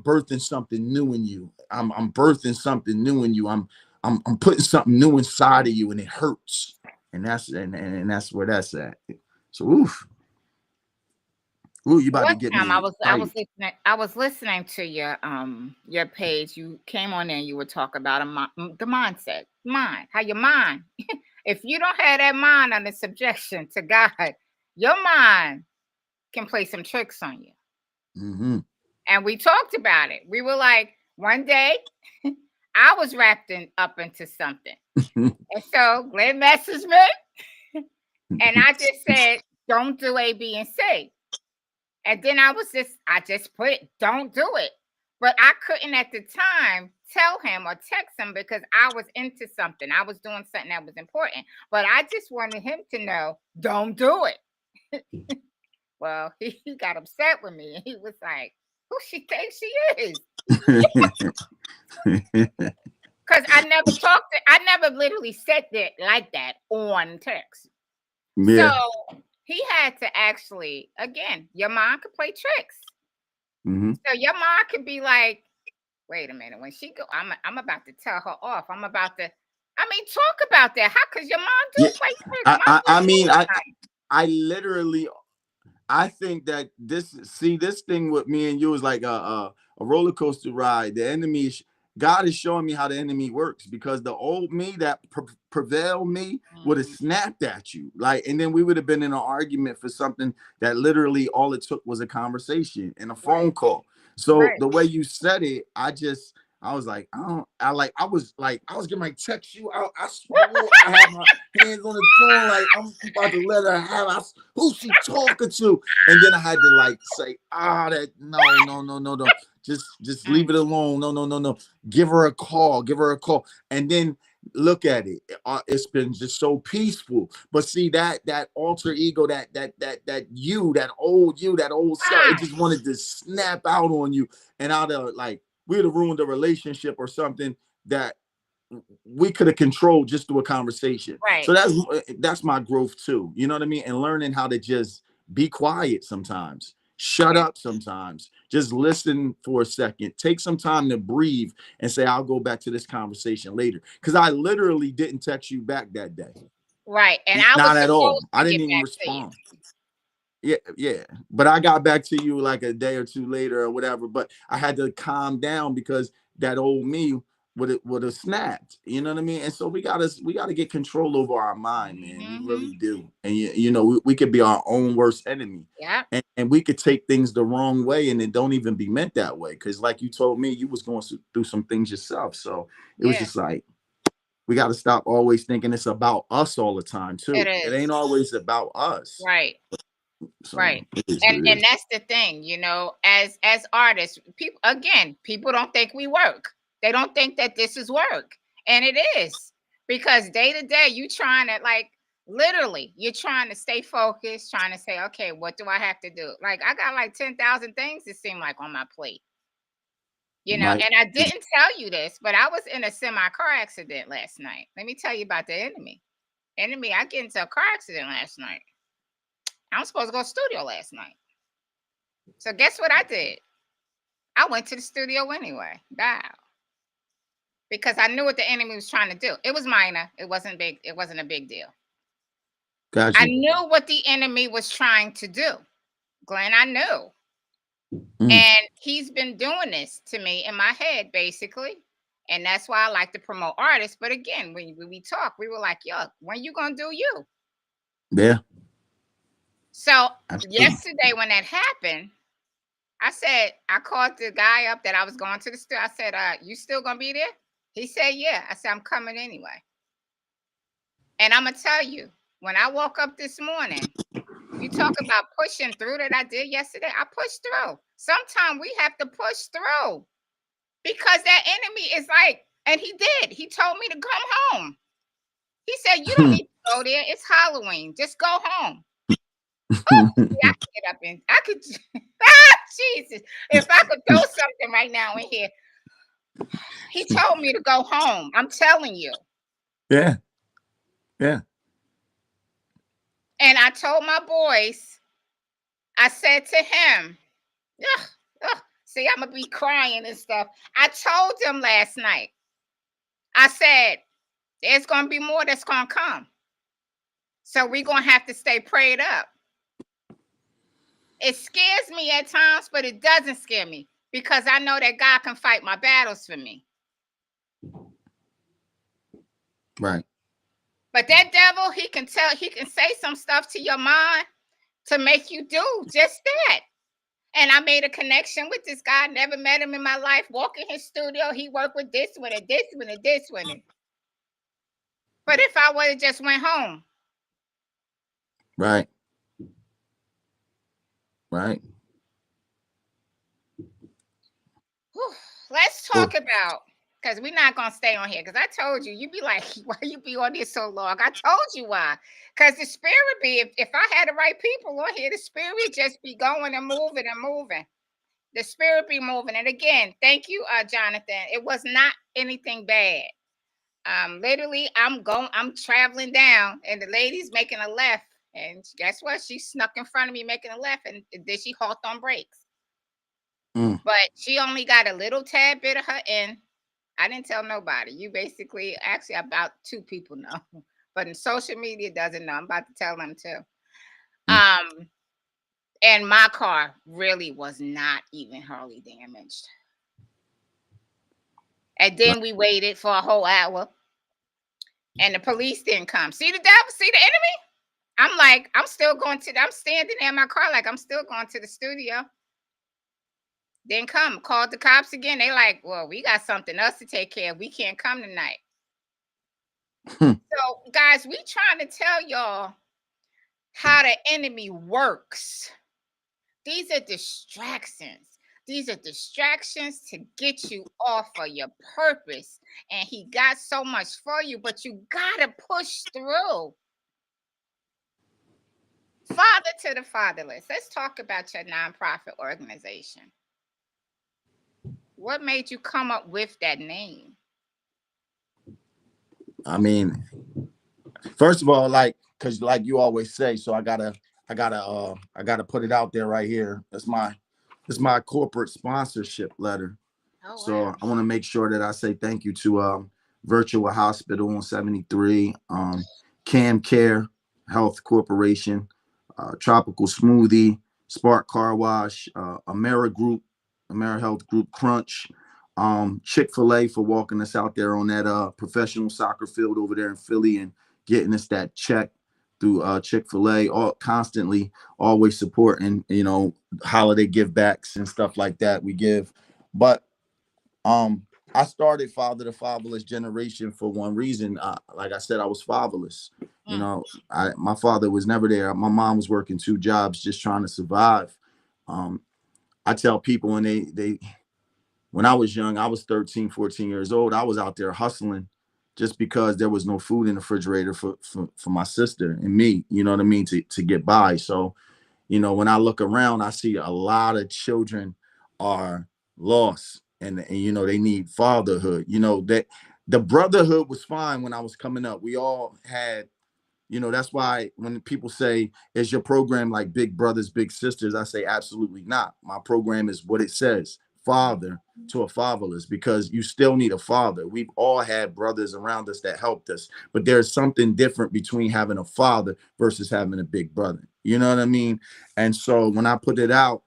birthing something new in you. I'm birthing something new in you. I'm putting something new inside of you, and it hurts. And that's where that's at. So oof. Ooh, you about to One get time me hyped. I was listening to your page. You came on there and you were talking about the mindset, how your mind. If you don't have that mind under subjection to God, your mind can play some tricks on you. Mm-hmm. And we talked about it. We were like, one day I was wrapped up into something. And so Glenn messaged me and I just said, don't do A, B, and C. And then I just put it, don't do it. But I couldn't at the time tell him or text him because I was into something. I was doing something that was important. But I just wanted him to know, don't do it. Well, he got upset with me. He was like, who she thinks she is? Because I never literally said that like that on text. Yeah. So he had to actually, again, your mind could play tricks. Mm-hmm. So your mom could be like, wait a minute, when she go, I'm about to tell her off. I'm about to, talk about that. How? Because your mom do Yeah. play tricks. I literally, I think that this thing with me and you is like a roller coaster ride. The enemy, God is showing me how the enemy works, because the old me that prevailed me would have snapped at you, like, and then we would have been in an argument for something that literally all it took was a conversation and a phone call. So the way you said it, I was like, I was getting my text you out. I swore I had my hands on the phone, like I'm about to let her have. Who's she talking to? And then I had to like say, no. Just leave it alone. No. Give her a call. And then look at it. It's been just so peaceful. But see that alter ego, that old self, it just wanted to snap out on you, and out of like we'd have ruined a relationship or something that we could have controlled just through a conversation. Right. So that's my growth too. You know what I mean? And learning how to just be quiet sometimes, shut up sometimes, just listen for a second, take some time to breathe and say, I'll go back to this conversation later. Because I literally didn't text you back that day. Right. And I Not was at all. supposed to I didn't get even back to you. respond. Yeah. But I got back to you like a day or two later or whatever. But I had to calm down because that old me would have snapped. You know what I mean? And so we gotta get control over our mind, man. We really do. And you know, we could be our own worst enemy. Yeah. And we could take things the wrong way, and it don't even be meant that way. Because like you told me, you was going through some things yourself. So it was just like, we got to stop always thinking it's about us all the time too. It ain't always about us. Right. So Right. And that's the thing, you know, as artists, people don't think we work. They don't think that this is work. And it is, because day to day you trying to, like, literally you're trying to stay focused, trying to say, okay, what do I have to do? Like, I got like 10,000 things it seemed like on my plate. You know, and I didn't tell you this, but I was in a semi-car accident last night. Let me tell you about the enemy. I get into a car accident last night. I'm supposed to go to the studio last night. So guess what I did? I went to the studio anyway. Wow. Because I knew what the enemy was trying to do. It was minor. It wasn't big. It wasn't a big deal. Gotcha. I knew what the enemy was trying to do. Glenn, I knew. And he's been doing this to me in my head, basically. And that's why I like to promote artists. But again, when we talk, we were like, yo, when you going to do you? Yeah. So yesterday when that happened, I called the guy up that I was going to the studio. I said, you still going to be there? He said, yeah. I said, I'm coming anyway. And I'm going to tell you, when I woke up this morning, you talk about pushing through that I did yesterday. I pushed through. Sometimes we have to push through, because that enemy is like, and he did. He told me to come home. He said, you don't need to go there. It's Halloween. Just go home. Oh, I could get up and I could, Jesus, if I could throw something right now in here. He told me to go home. I'm telling you. Yeah. And I told my boys, I said to him, ugh, see, I'm gonna be crying and stuff. I told them last night, I said, there's gonna be more that's gonna come. So we're gonna have to stay prayed up. It scares me at times, but it doesn't scare me because I know that God can fight my battles for me. Right. But that devil, he can say some stuff to your mind to make you do just that. And I made a connection with this guy. Never met him in my life. Walk in his studio. He worked with this one and this one and this one. But if I would have just went home. Right. Right. Whew, let's talk about, because we're not going to stay on here. Because I told you, you'd be like, why you be on this so long? I told you why. Because the spirit be, if I had the right people on here, the spirit just be going and moving and moving. The spirit be moving. And again, thank you, Jonathan. It was not anything bad. Literally, I'm traveling down, and the lady's making a left. And guess what? She snuck in front of me making a left, and then she halted on brakes. But she only got a little tad bit of her in. I didn't tell nobody. You basically, actually, about 2 people know, but in social media doesn't know. I'm about to tell them too. And my car really was not even hardly damaged. And then we waited for a whole hour, and the police didn't come. See the devil? See the enemy? I'm like, I'm standing there in my car like I'm still going to the studio. Didn't come. Called the cops again. They like, well, we got something else to take care of. We can't come tonight. So, guys, we trying to tell y'all how the enemy works. These are distractions. These are distractions to get you off of your purpose. And he got so much for you, but you got to push through. Father to the fatherless. Let's talk about your nonprofit organization. What made you come up with that name? I mean, first of all, because like you always say, so I gotta put it out there right here. That's my corporate sponsorship letter. Oh, so wow. I want to make sure that I say thank you to Virtual Hospital on 73, Cam Care Health Corporation, Tropical Smoothie, Spark Car Wash, AmeriHealth Group Crunch, Chick-fil-A for walking us out there on that professional soccer field over there in Philly and getting us that check through Chick-fil-A, constantly always supporting, holiday give backs and stuff like that we give. But I started Father to Fatherless Generation for one reason. Like I said, I was fatherless. My father was never there. My mom was working 2 jobs just trying to survive. I tell people when I was young, I was 13, 14 years old. I was out there hustling just because there was no food in the refrigerator for my sister and me, you know what I mean, to get by. So, when I look around, I see a lot of children are lost and they need fatherhood. That the brotherhood was fine when I was coming up. We all had, that's why when people say, is your program like Big Brothers, Big Sisters? I say, absolutely not. My program is what it says. Father to a fatherless, because you still need a father. We've all had brothers around us that helped us, but there's something different between having a father versus having a big brother. You know what I mean? And so when I put it out,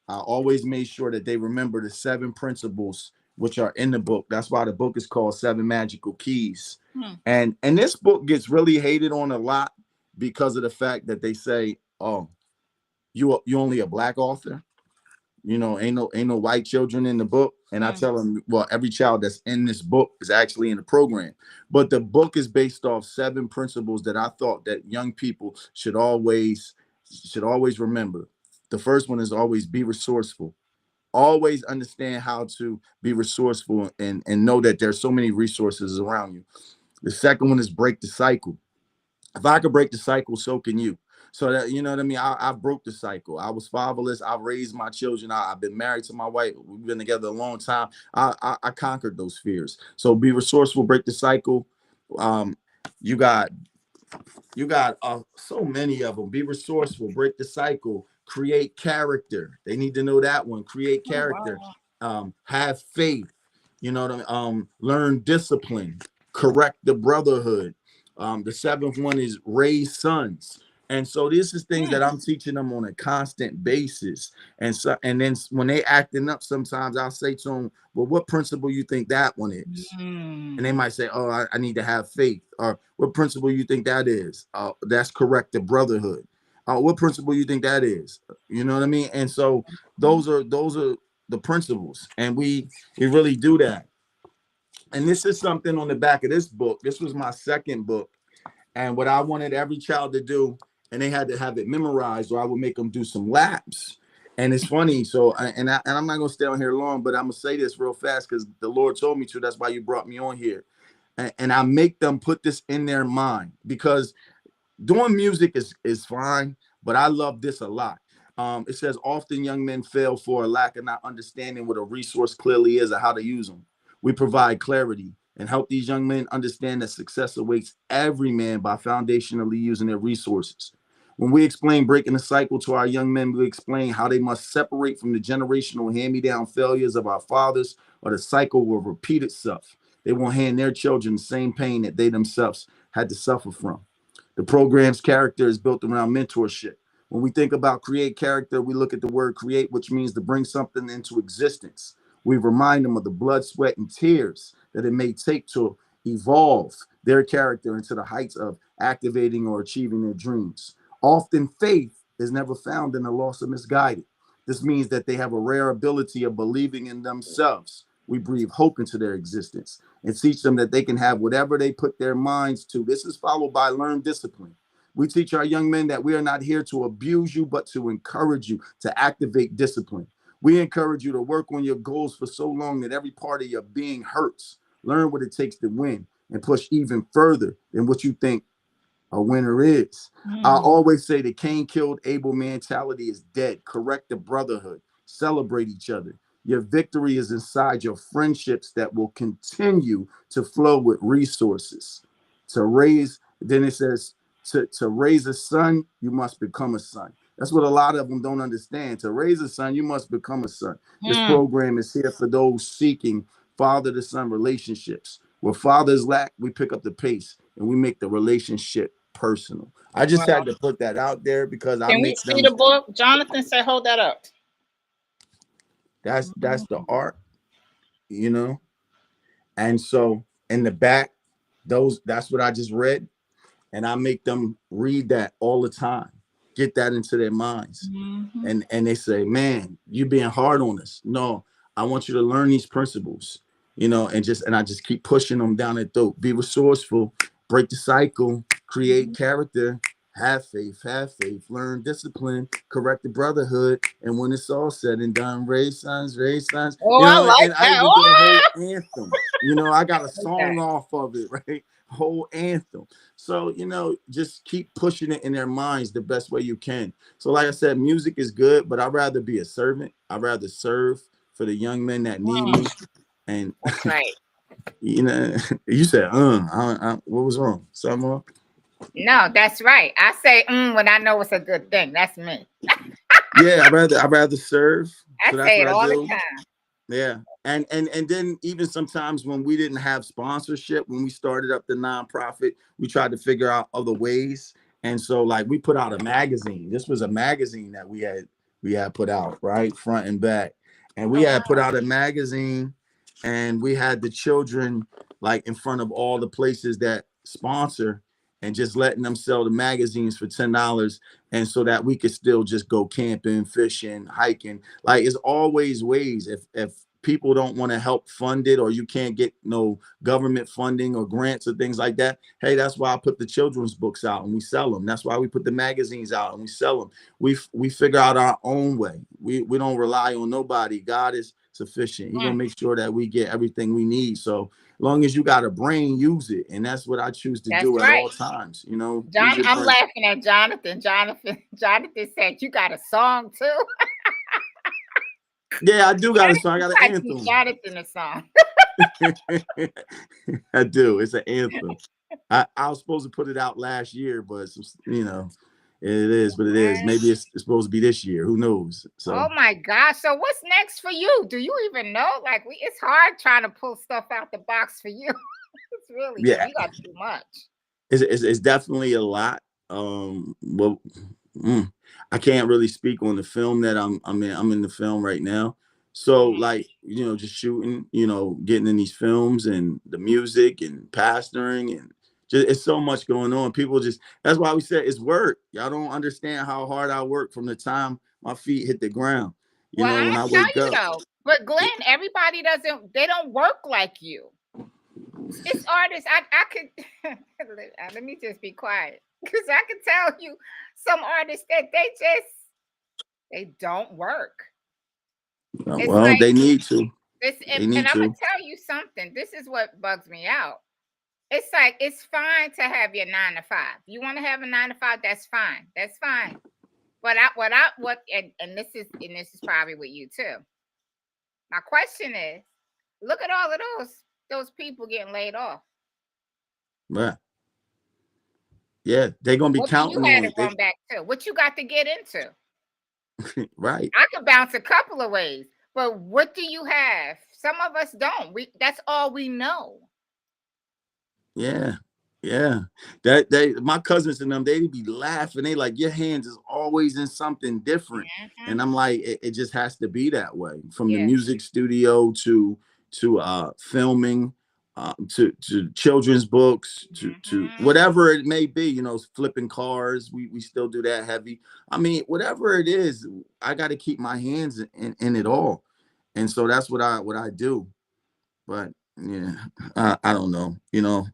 I always made sure that they remember the 7 principles which are in the book. That's why the book is called 7 Magical Keys. And this book gets really hated on a lot because of the fact that they say, oh, you only a Black author. Ain't no white children in the book. And I tell them, well, every child that's in this book is actually in the program. But the book is based off 7 principles that I thought that young people should always remember. The first one is always be resourceful. Always understand how to be resourceful and know that there's so many resources around you. The second one is break the cycle. If I could break the cycle, so can you. So that, you know what I mean? I broke the cycle. I was fatherless. I raised my children. I've been married to my wife. We've been together a long time. I conquered those fears. So be resourceful, break the cycle. You got You got so many of them. Be resourceful, break the cycle, create character. They need to know that one. Create Oh, character. wow. Have faith. You know what I mean? Learn discipline. Correct the brotherhood. The seventh one is raise sons. And so this is things that I'm teaching them on a constant basis. And then when they acting up, sometimes I'll say to them, well, what principle you think that one is? And they might say, oh, I need to have faith. Or what principle you think that is? That's correct, the brotherhood. What principle you think that is? You know what I mean? And so those are the principles. And we really do that. And this is something on the back of this book. This was my second book. And what I wanted every child to do, and they had to have it memorized, or I would make them do some laps. And it's funny. So, and I'm not going to stay on here long, but I'm going to say this real fast because the Lord told me to. That's why you brought me on here. And I make them put this in their mind, because doing music is fine, but I love this a lot. It says often young men fail for a lack of not understanding what a resource clearly is or how to use them. We provide clarity and help these young men understand that success awaits every man by foundationally using their resources. When we explain breaking the cycle to our young men, we explain how they must separate from the generational hand-me-down failures of our fathers, or the cycle will repeat itself. They will hand their children the same pain that they themselves had to suffer from. The program's character is built around mentorship. When we think about create character, we look at the word create, which means to bring something into existence. We remind them of the blood, sweat, and tears that it may take to evolve their character into the heights of activating or achieving their dreams. Often faith is never found in the loss of misguided. This means that they have a rare ability of believing in themselves. We breathe hope into their existence and teach them that they can have whatever they put their minds to. This is followed by learned discipline. We teach our young men that we are not here to abuse you, but to encourage you to activate discipline. We encourage you to work on your goals for so long that every part of your being hurts. Learn what it takes to win and push even further than what you think a winner is. I always say the Cain killed Abel mentality is dead. Correct the brotherhood. Celebrate each other. Your victory is inside your friendships that will continue to flow with resources. To raise, then it says, to raise a son, you must become a son. That's what a lot of them don't understand. To raise a son, you must become a son. This program is here for those seeking father to son relationships. Where fathers lack, we pick up the pace and we make the relationship personal. I just had to put that out there because I Can we make see them. the book? Jonathan said, hold that up. That's the art, you know. And so in the back, that's what I just read. And I make them read that all the time, get that into their minds. And they say, man, you being hard on us. No, I want you to learn these principles, you know, and I just keep pushing them down their throat. Be resourceful, break the cycle, create character, have faith, learn discipline, correct the brotherhood. And when it's all said and done, raise sons, Oh, you I know, like and I that. even did a whole anthem. You know, I got a Okay. song off of it, right? Whole anthem. So, you know, just keep pushing it in their minds the best way you can. So, like I said, music is good, but I'd rather be a servant. I'd rather serve for the young men that need me. And, That's right. you know, you said, what was wrong? Something wrong? No, that's right. I say when I know it's a good thing. That's me. Yeah, I'd rather serve. I So that's say what it I all the do. time. Yeah. And then even sometimes when we didn't have sponsorship, when we started up the nonprofit, we tried to figure out other ways. And so like we put out a magazine. This was a magazine that we had put out, right? Front and back. And we had put out a magazine, and we had the children like in front of all the places that sponsor, and just letting them sell the magazines for $10, and so that we could still just go camping, fishing, hiking. Like it's always ways. If people don't want to help fund it, or you can't get no government funding or grants or things like that, hey, that's why I put the children's books out and we sell them. That's why we put the magazines out and we sell them. We figure out our own way. We don't rely on nobody. God is sufficient. He's gonna make sure that we get everything we need. So long as you got a brain, use it. And that's what I choose to That's do at right. all times. You know, use John, your I'm brain. laughing at Jonathan. Jonathan said, you got a song too? Yeah, I do got a song. I got I an teach anthem. Jonathan a song. I do. It's an anthem. I was supposed to put it out last year, but you know, it is, but it is. Maybe it's supposed to be this year. Who knows? So. Oh my gosh. So what's next for you? Do you even know? Like it's hard trying to pull stuff out the box for you. It's really Yeah, you got too much. it's definitely a lot. Well, I can't really speak on the film that I'm in. I'm in the film right now. So like, you know, just shooting, you know, getting in these films and the music and pastoring and just it's so much going on. People just that's why we said it's work. Y'all don't understand how hard I work from the time my feet hit the ground. You Well, know, I'm when gonna I tell wake you up. though, but Glenn, everybody they don't work like you. It's artists. I could let me just be quiet because I can tell you some artists that they don't work. It's Well, like they need to. this, They and need I'm gonna to. tell you something. This is what bugs me out. It's like it's fine to have your 9 to 5. You want to have a 9 to 5, that's fine. That's fine. But and this is probably with you too. My question is, look at all of those people getting laid off. Right. Yeah, they're gonna be What do you counting have on to it. run back to? What you got to get into? Right. I could bounce a couple of ways, but what do you have? Some of us don't. That's all we know. Yeah. Yeah. That they my cousins and them, they be laughing. They like your hands is always in something different. Mm-hmm. And I'm like, it just has to be that way. From the Yeah. music studio to filming, to children's books, to Mm-hmm. whatever it may be, you know, flipping cars. We still do that heavy. I mean, whatever it is, I got to keep my hands in it all. And so that's what I do. But yeah, I don't know. You know,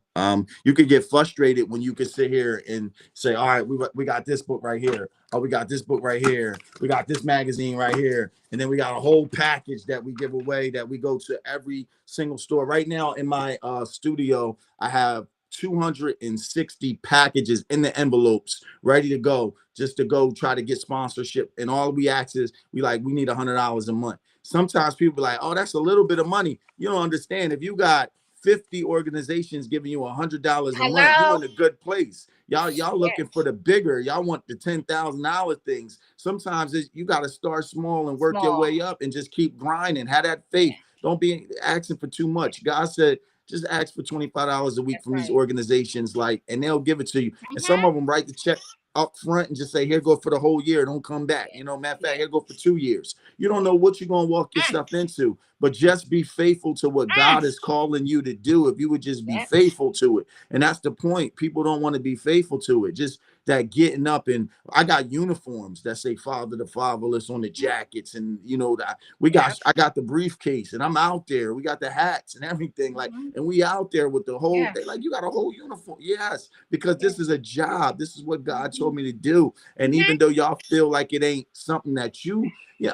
you could get frustrated when you could sit here and say, "All right, we got this book right here. Oh, we got this book right here. We got this magazine right here, and then we got a whole package that we give away that we go to every single store." Right now in my studio, I have 260 packages in the envelopes ready to go, just to go try to get sponsorship. And all we ask is, we need $100 a month. Sometimes people are like, oh, that's a little bit of money. You don't understand. If you got 50 organizations giving you $100 a month, you Hello. in a good place. Y'all Yes. looking for the bigger. Y'all want the $10,000 things. Sometimes you got to start small and work your Small. way up and just keep grinding. Have that faith. Don't be asking for too much. God said, just ask for $25 a week That's from these right. organizations, and they'll give it to you. And some Mm-hmm. of them write the check up front and just say, here go for the whole year. Don't come back. Yeah. You know, matter of fact, Yeah. here go for 2 years. You don't know what you're going to walk Mm. yourself into, but just be faithful to what Mm. God is calling you to do. If you would just be Yeah. faithful to it. And that's the point. People don't want to be faithful to it. Just that getting up, and I got uniforms that say Father the Fatherless on the jackets. And you know, that Yeah. I got the briefcase and I'm out there. We got the hats and everything. Mm-hmm. And we out there with the whole, Yeah. they you got a whole uniform. Yes, because Yeah. this is a job. This is what God Mm-hmm. told me to do. And Mm-hmm. even though y'all feel like it ain't something that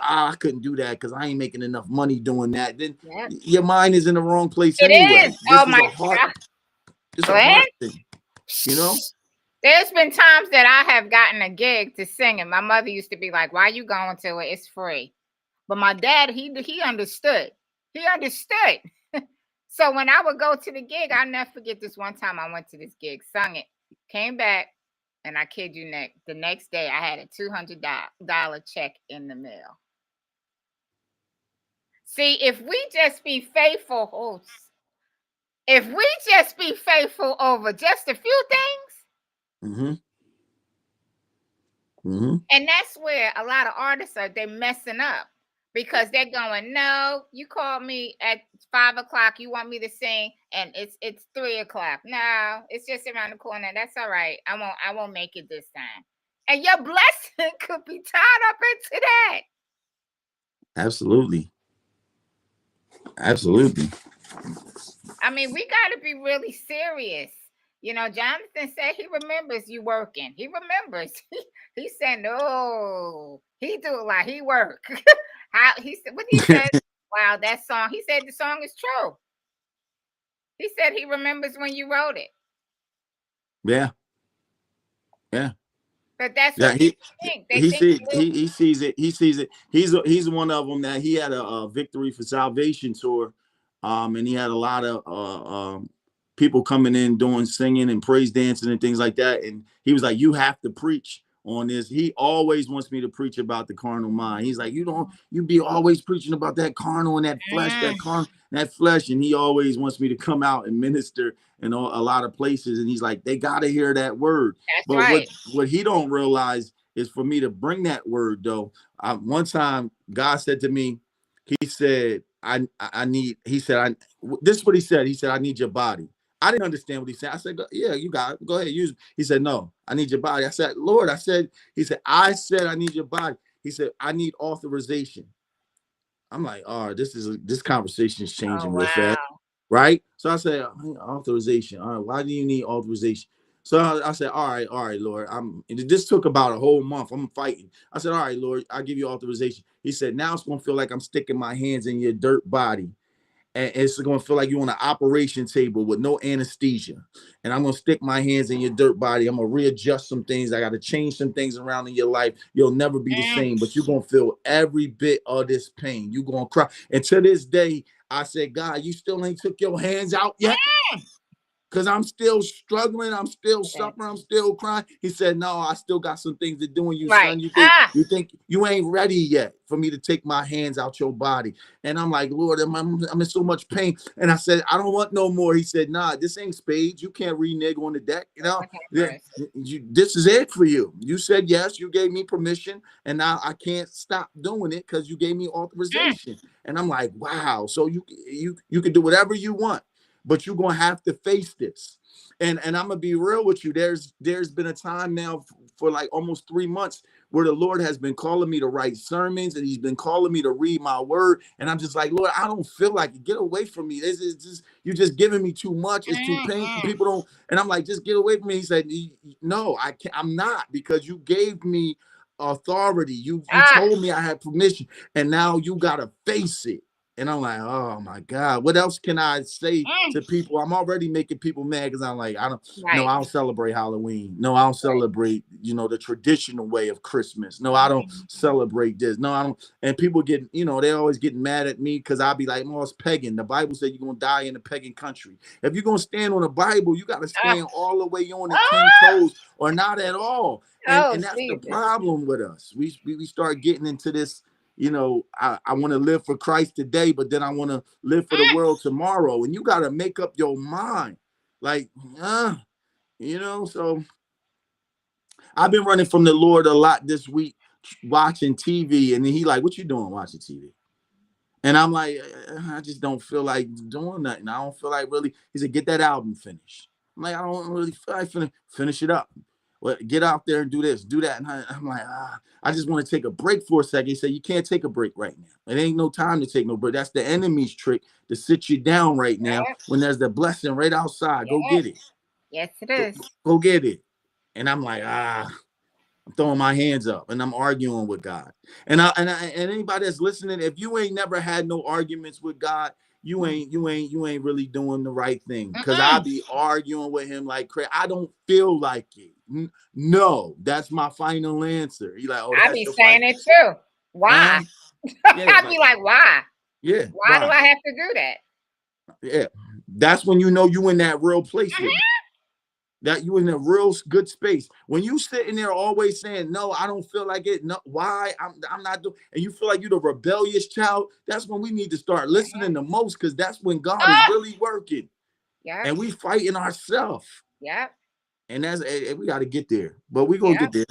I couldn't do that because I ain't making enough money doing that, then Yeah. your mind is in the wrong place It anyway. is. Oh my God. It's a Glenn, heart thing, you know? there's been times that I have gotten a gig to sing, and my mother used to be like, "Why you going to it? It's free." But my dad, he understood. He understood. So when I would go to the gig, I'll never forget this one time I went to this gig, sung it, came back, and I kid you not, the next day I had a $200 check in the mail. See, if we just be faithful, if we just be faithful over just a few things, Mm-hmm. Mm-hmm. and that's where a lot of artists they're messing up because they're going, no, you called me at 5 o'clock, you want me to sing, and it's 3 o'clock. No, it's just around the corner. That's all right. I won't make it this time. And your blessing could be tied up into that. Absolutely. Absolutely. I mean, we got to be really serious. You know, Jonathan said he remembers you working. He remembers. He said, no, he do it like he work. How he said, what he said? Wow, that song. He said the song is true. He said he remembers when you wrote it. Yeah. Yeah. But that's Yeah, what people think. They think he sees it. He sees it. He's one of them that he had a Victory for Salvation tour, and he had a lot of people coming in doing singing and praise dancing and things like that. And he was like, you have to preach on this. He always wants me to preach about the carnal mind. He's like, you be always preaching about that carnal and that flesh, that flesh. And he always wants me to come out and minister in a lot of places. And he's like, they got to hear that word. That's But right. what he don't realize is for me to bring that word though. One time God said to me, he said, this is what he said. He said, I need your body. I didn't understand what he said. I said, yeah, you got it. Go ahead, use it. He said, no, I need your body. I said, Lord, he said, I need your body. He said, I need authorization. I'm like, oh, this conversation is changing real fast. Right? So I said, authorization. All right, why do you need authorization? So I said, all right, Lord. This took about a whole month. I'm fighting. I said, all right, Lord, I'll give you authorization. He said, now it's gonna feel like I'm sticking my hands in your dirt body. And it's going to feel like you're on an operation table with no anesthesia. And I'm going to stick my hands in your dirt body. I'm going to readjust some things. I got to change some things around in your life. You'll never be the same, but you're going to feel every bit of this pain. You're going to cry. And to this day, I said, God, you still ain't took your hands out yet? Because I'm still struggling. I'm still suffering. I'm still crying. He said, no, I still got some things to do in you, son. You think you ain't ready yet for me to take my hands out your body. And I'm like, Lord, I'm in so much pain. And I said, I don't want no more. He said, nah, this ain't spades. You can't renege on the deck. You know, this is it for you. You said yes. You gave me permission. And now I can't stop doing it because you gave me authorization. And I'm like, wow. So you can do whatever you want, but you're going to have to face this. And I'm going to be real with you. There's been a time now for like almost 3 months where the Lord has been calling me to write sermons and he's been calling me to read my word. And I'm just like, Lord, I don't feel like it. Get away from me. You're just giving me too much. It's too painful. People don't. And I'm like, just get away from me. He said, no, I can't. I'm not, because you gave me authority. You told me I had permission, and now you got to face it. And I'm like, oh my God, what else can I say to people? I'm already making people mad because I'm like, I don't celebrate Halloween. No, I don't celebrate, the traditional way of Christmas. No, I don't celebrate this. No, I don't. And people get, they always get mad at me because I'll be like, oh, it's pagan. The Bible said you're going to die in a pagan country. If you're going to stand on the Bible, you got to stand all the way on the 10 toes or not at all. And that's the problem with us. We start getting into this. I want to live for Christ today, but then I want to live for the world tomorrow. And you got to make up your mind. So I've been running from the Lord a lot this week, watching TV. And then he like, what you doing watching TV? And I'm like, I just don't feel like doing nothing. I don't feel like really. He said, get that album finished. I'm like, I don't really feel like finish it up. Well, get out there and do this, do that. And I'm like, I just want to take a break for a second. He said, you can't take a break right now. It ain't no time to take no break. That's the enemy's trick to sit you down right now when there's the blessing right outside. Go get it. Yes, it is. Go get it. And I'm like, I'm throwing my hands up and I'm arguing with God. And anybody that's listening, if you ain't never had no arguments with God, you ain't really doing the right thing. Because I be arguing with him like crazy. I don't feel like it. No, that's my final answer. He like, I be saying it too. Why? I be like, why? Yeah. Why do I have to do that? Yeah. That's when you know you in that real place with me. That you in a real good space. When you sitting there always saying, no, I don't feel like it. No, why? I'm not doing, and you feel like you're the rebellious child. That's when we need to start listening the most, because that's when God is really working. Yeah. And we fighting ourselves. Yeah. And we got to get there. But we're gonna get there.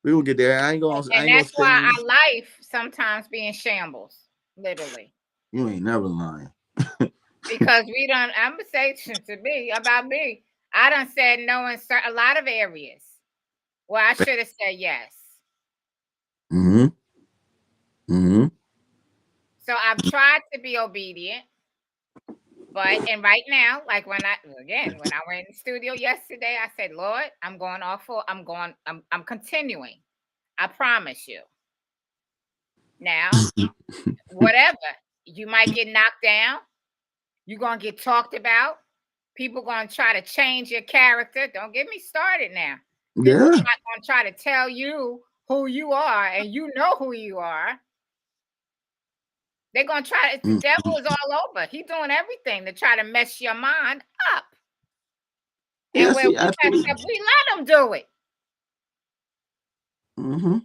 We're gonna get there. And that's why our life sometimes be in shambles, literally. You ain't never lying. Because I'm gonna say to me about me. I done said no in a lot of areas. Well, I should have said yes. So I've tried to be obedient, and right now, like when I went in the studio yesterday, I said, Lord, I'm continuing. I promise you. Now, whatever, you might get knocked down. You're gonna get talked about. People gonna try to change your character. Don't get me started now. People gonna try to tell you who you are, and you know who you are. They're gonna try. The devil is all over. He's doing everything to try to mess your mind up. Yeah, And I where see. we mess Absolutely. up, we let them do it. Mm-hmm.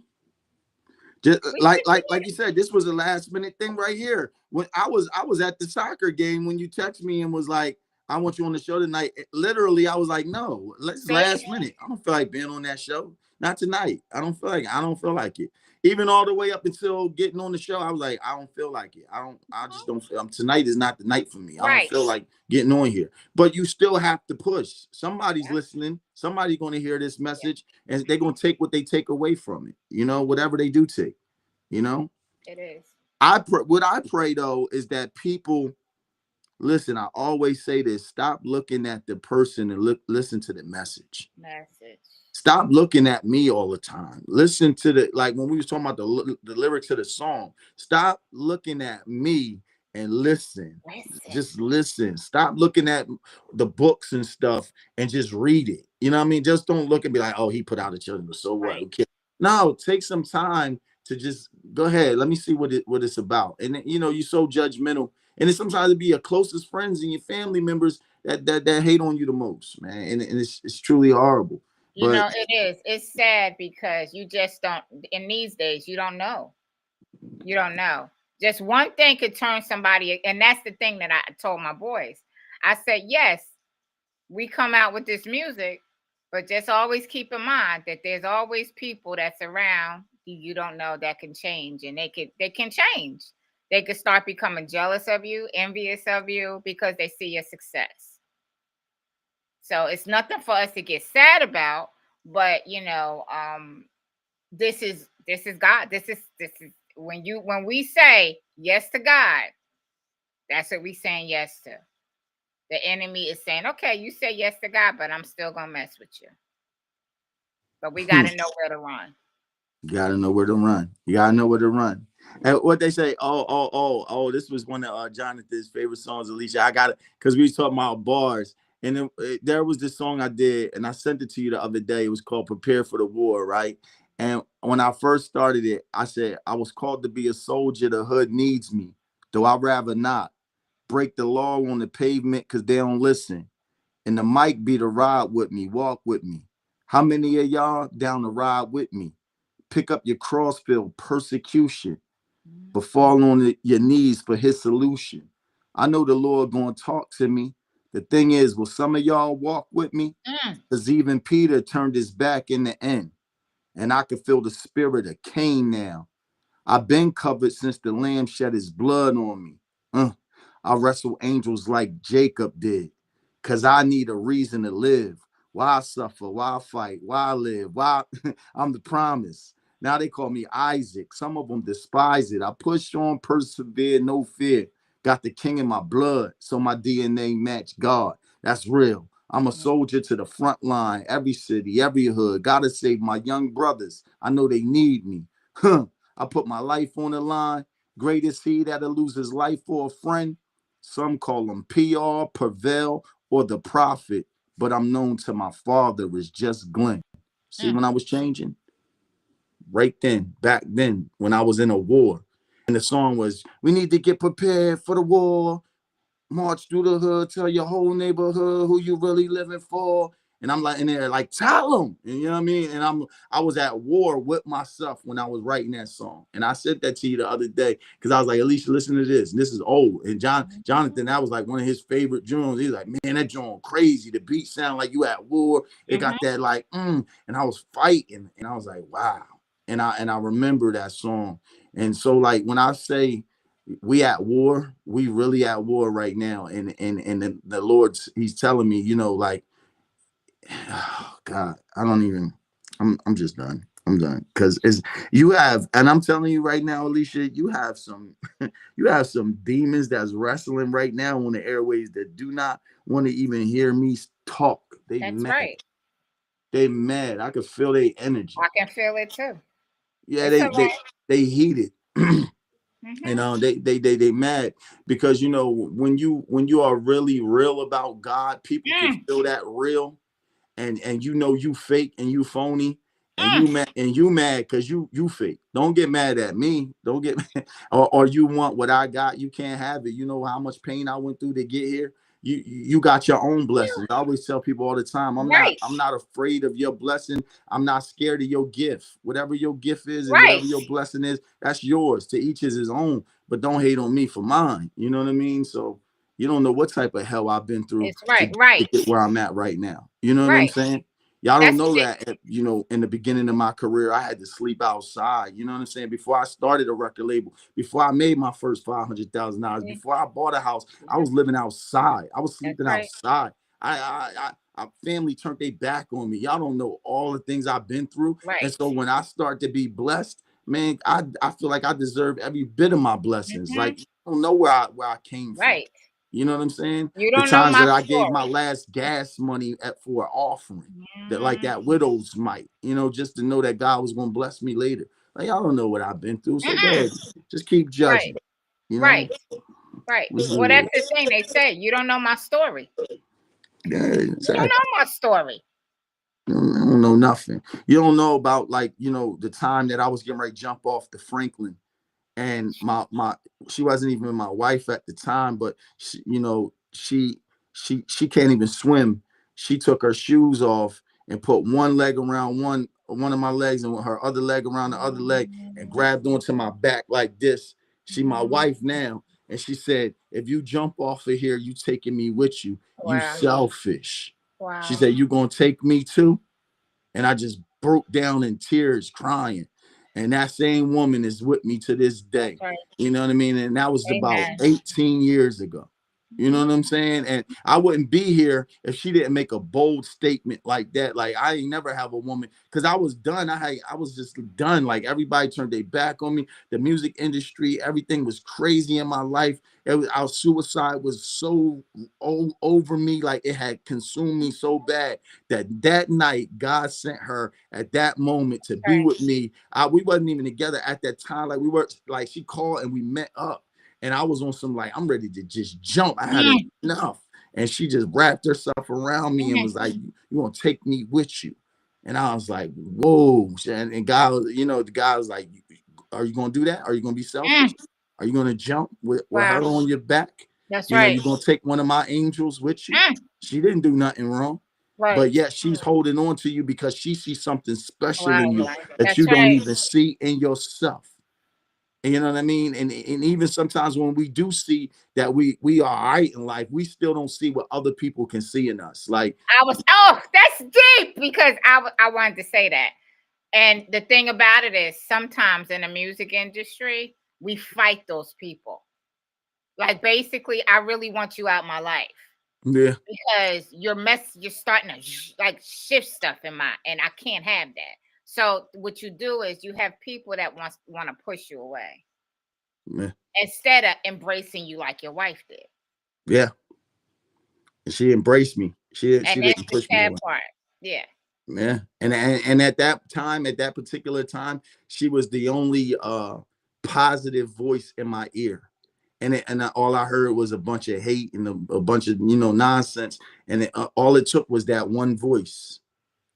Just We should do like it. you said, this was a last minute thing right here. When I was at the soccer game when you texted me and was like, "I want you on the show tonight." Literally, I was like, "No, let's See? last minute. I don't feel like being on that show. Not tonight. I don't feel like it." Even all the way up until getting on the show, I was like, "I don't feel like it. I just don't feel. Tonight is not the night for me. I don't Right. feel like getting on here." But you still have to push. Somebody's Yeah. listening. Somebody's going to hear this Yeah. message, and they're going to take what they take away from it. You know, whatever they do take. You know, It is. what I pray though is that people listen. I always say this: stop looking at the person and listen to the message. Message. Stop looking at me all the time. Listen to like when we was talking about the lyrics of the song. Stop looking at me and listen. Listen. Just listen. Stop looking at the books and stuff and just read it. You know what I mean? Just don't look and be like, oh, he put out a children, so what? Right. Who cares? No, take some time to just go ahead. Let me see what it's about. And you know, you're so judgmental. And it's sometimes it be your closest friends and your family members that hate on you the most, man. And it's truly horrible. You But know, it is. It's sad because you just don't. In these days, you don't know. You don't know. Just one thing could turn somebody, and that's the thing that I told my boys. I said, yes, we come out with this music, but just always keep in mind that there's always people that's around you don't know that can change, and they can change. They could start becoming jealous of you, envious of you because they see your success. So it's nothing for us to get sad about, but this is God. This is when we say yes to God, that's what we saying yes to. The enemy is saying, okay, you say yes to God, but I'm still gonna mess with you. But we gotta know where to run. you gotta know where to run. You gotta know where to run. And what they say, oh, this was one of Jonathan's favorite songs, Alicia. I got it because we was talking about bars. And there was this song I did, and I sent it to you the other day. It was called Prepare for the War, right? And when I first started it, I said, I was called to be a soldier. The hood needs me, though I'd rather not. Break the law on the pavement because they don't listen. And the mic be to ride with me, walk with me. How many of y'all down to ride with me? Pick up your cross, feel persecution, but fall on your knees for his solution. I know the Lord gonna talk to me. The thing is, will some of y'all walk with me? Mm, Because even Peter turned his back in the end. And I can feel the spirit of Cain now. I've been covered since the lamb shed his blood on me. I wrestle angels like Jacob did, because I need a reason to live. Why suffer? Why fight? Why live? Why? I'm the promise. Now they call me Isaac. Some of them despise it. I push on, persevere, no fear. Got the king in my blood, so my DNA match God. That's real. I'm a soldier to the front line, every city, every hood. Gotta save my young brothers. I know they need me. I put my life on the line. Greatest he that'll lose his life for a friend. Some call him PR, Prevail, or the prophet, but I'm known to my father as just Glenn. See, mm. when I was changing, right then, back then, when I was in a war, and the song was, we need to get prepared for the war. March through the hood, tell your whole neighborhood who you really living for. And I'm like in there, like, tell them. And you know what I mean? And I was at war with myself when I was writing that song. And I said that to you the other day because I was like, Alicia, listen to this. And this is old. And Jonathan, that was like one of his favorite joints. He's like, man, that joint crazy. The beat sound like you at war. It got that like, and I was fighting. And I was like, wow. And I remember that song. And so like when I say we at war, we really at war right now. And the Lord's he's telling me, like, oh God, I don't even I'm just done. I'm done. Because it's you have, and I'm telling you right now, Alicia, you have some you have some demons that's wrestling right now on the airways that do not want to even hear me talk. They That's mad. right. They mad. I can feel their energy. I can feel it too. Yeah, It's all right. they heated. Mm-hmm. And they mad because when you are really real about God, people can Mm, feel that real, and you fake and you phony, and you mad because you fake. Don't get mad at me. Don't get mad. Or you want what I got. You can't have it. You know how much pain I went through to get here. You got your own blessings. I always tell people all the time, Right. I'm not afraid of your blessing. I'm not scared of your gift. Whatever your gift is and Right. whatever your blessing is, that's yours. To each is his own. But don't hate on me for mine. You know what I mean? So you don't know what type of hell I've been through It's right. Right. to get where I'm at right now. You know what I'm Right. saying? Y'all don't That's know it. that, you know, in the beginning of my career, I had to sleep outside. You know what I'm saying? Before I started a record label, before I made my first $500,000, before I bought a house, I was living outside. I was That's sleeping right. outside. Family turned their back on me. Y'all don't know all the things I've been through. And Right. so when I start to be blessed, man, I feel like I deserve every bit of my blessings. Hmm. Like, you don't know where I came from. Right. You know what I'm saying? You The don't know times my that I gave my story. last gas money for an offering, that like Mm. that widow's mite, you know, just to know that God was going to bless me later. Like, y'all don't know what I've been through. So go Mm-mm. ahead, just keep Right. judging. You know, Right. Right. this is Well, what that's it the thing they say. You don't know my story. is. Yeah, You don't exactly. know my story. You don't know nothing. You don't know about, like, you know, the time that I was getting ready to jump off the Franklin, and my she wasn't even my wife at the time, but she, you know, she can't even swim. She took her shoes off and put one leg around one of my legs and her other leg around the other leg and grabbed onto my back like this. She my wife now, and she said, if you jump off of here, you taking me with you. You Wow. selfish. She Wow. said, you gonna take me too? And I just broke down in tears crying. And that same woman is with me to this That's day. right. You know what I mean? And that was about Amen. 18 years ago. You know what I'm saying? And I wouldn't be here if she didn't make a bold statement like that. Like, I ain't never have a woman, because I was done. I was just done. Like, everybody turned their back on me. The music industry, everything was crazy in my life. Our suicide was so over me, like it had consumed me so bad that night God sent her at that moment to be Right. with me. We wasn't even together at that time. Like, we were, like, she called and we met up. And I was on some, like, I'm ready to just jump. I had Mm. enough. And she just wrapped herself around me and Mhm. was like, you want to take me with you? And I was like, whoa. And God, you know, the guy was like, are you going to do that? Are you going to be selfish? Mm. Are you going to jump with her Wow. on your back? That's You know, right. you're going to take one of my angels with you? Mm. She didn't do nothing wrong. Right. But yet she's holding on to you because she sees something special in Wow. you that That's you don't right. even see in yourself. You know what I mean? And even sometimes when we do see that we are all right in life, we still don't see what other people can see in us. Like, That's deep because I wanted to say that. And the thing about it is sometimes in the music industry, we fight those people. Like basically, I really want you out my life yeah, because you're starting to like shift stuff in my, and I can't have that. So what you do is you have people that want to push you away man, instead of embracing you like your wife did. yeah. And she embraced me. She And that's didn't the push me sad away. part. Yeah. Yeah. And at that time, at that particular time, she was the only positive voice in my ear. All I heard was a bunch of hate and a bunch of, you know, nonsense. And all it took was that one voice.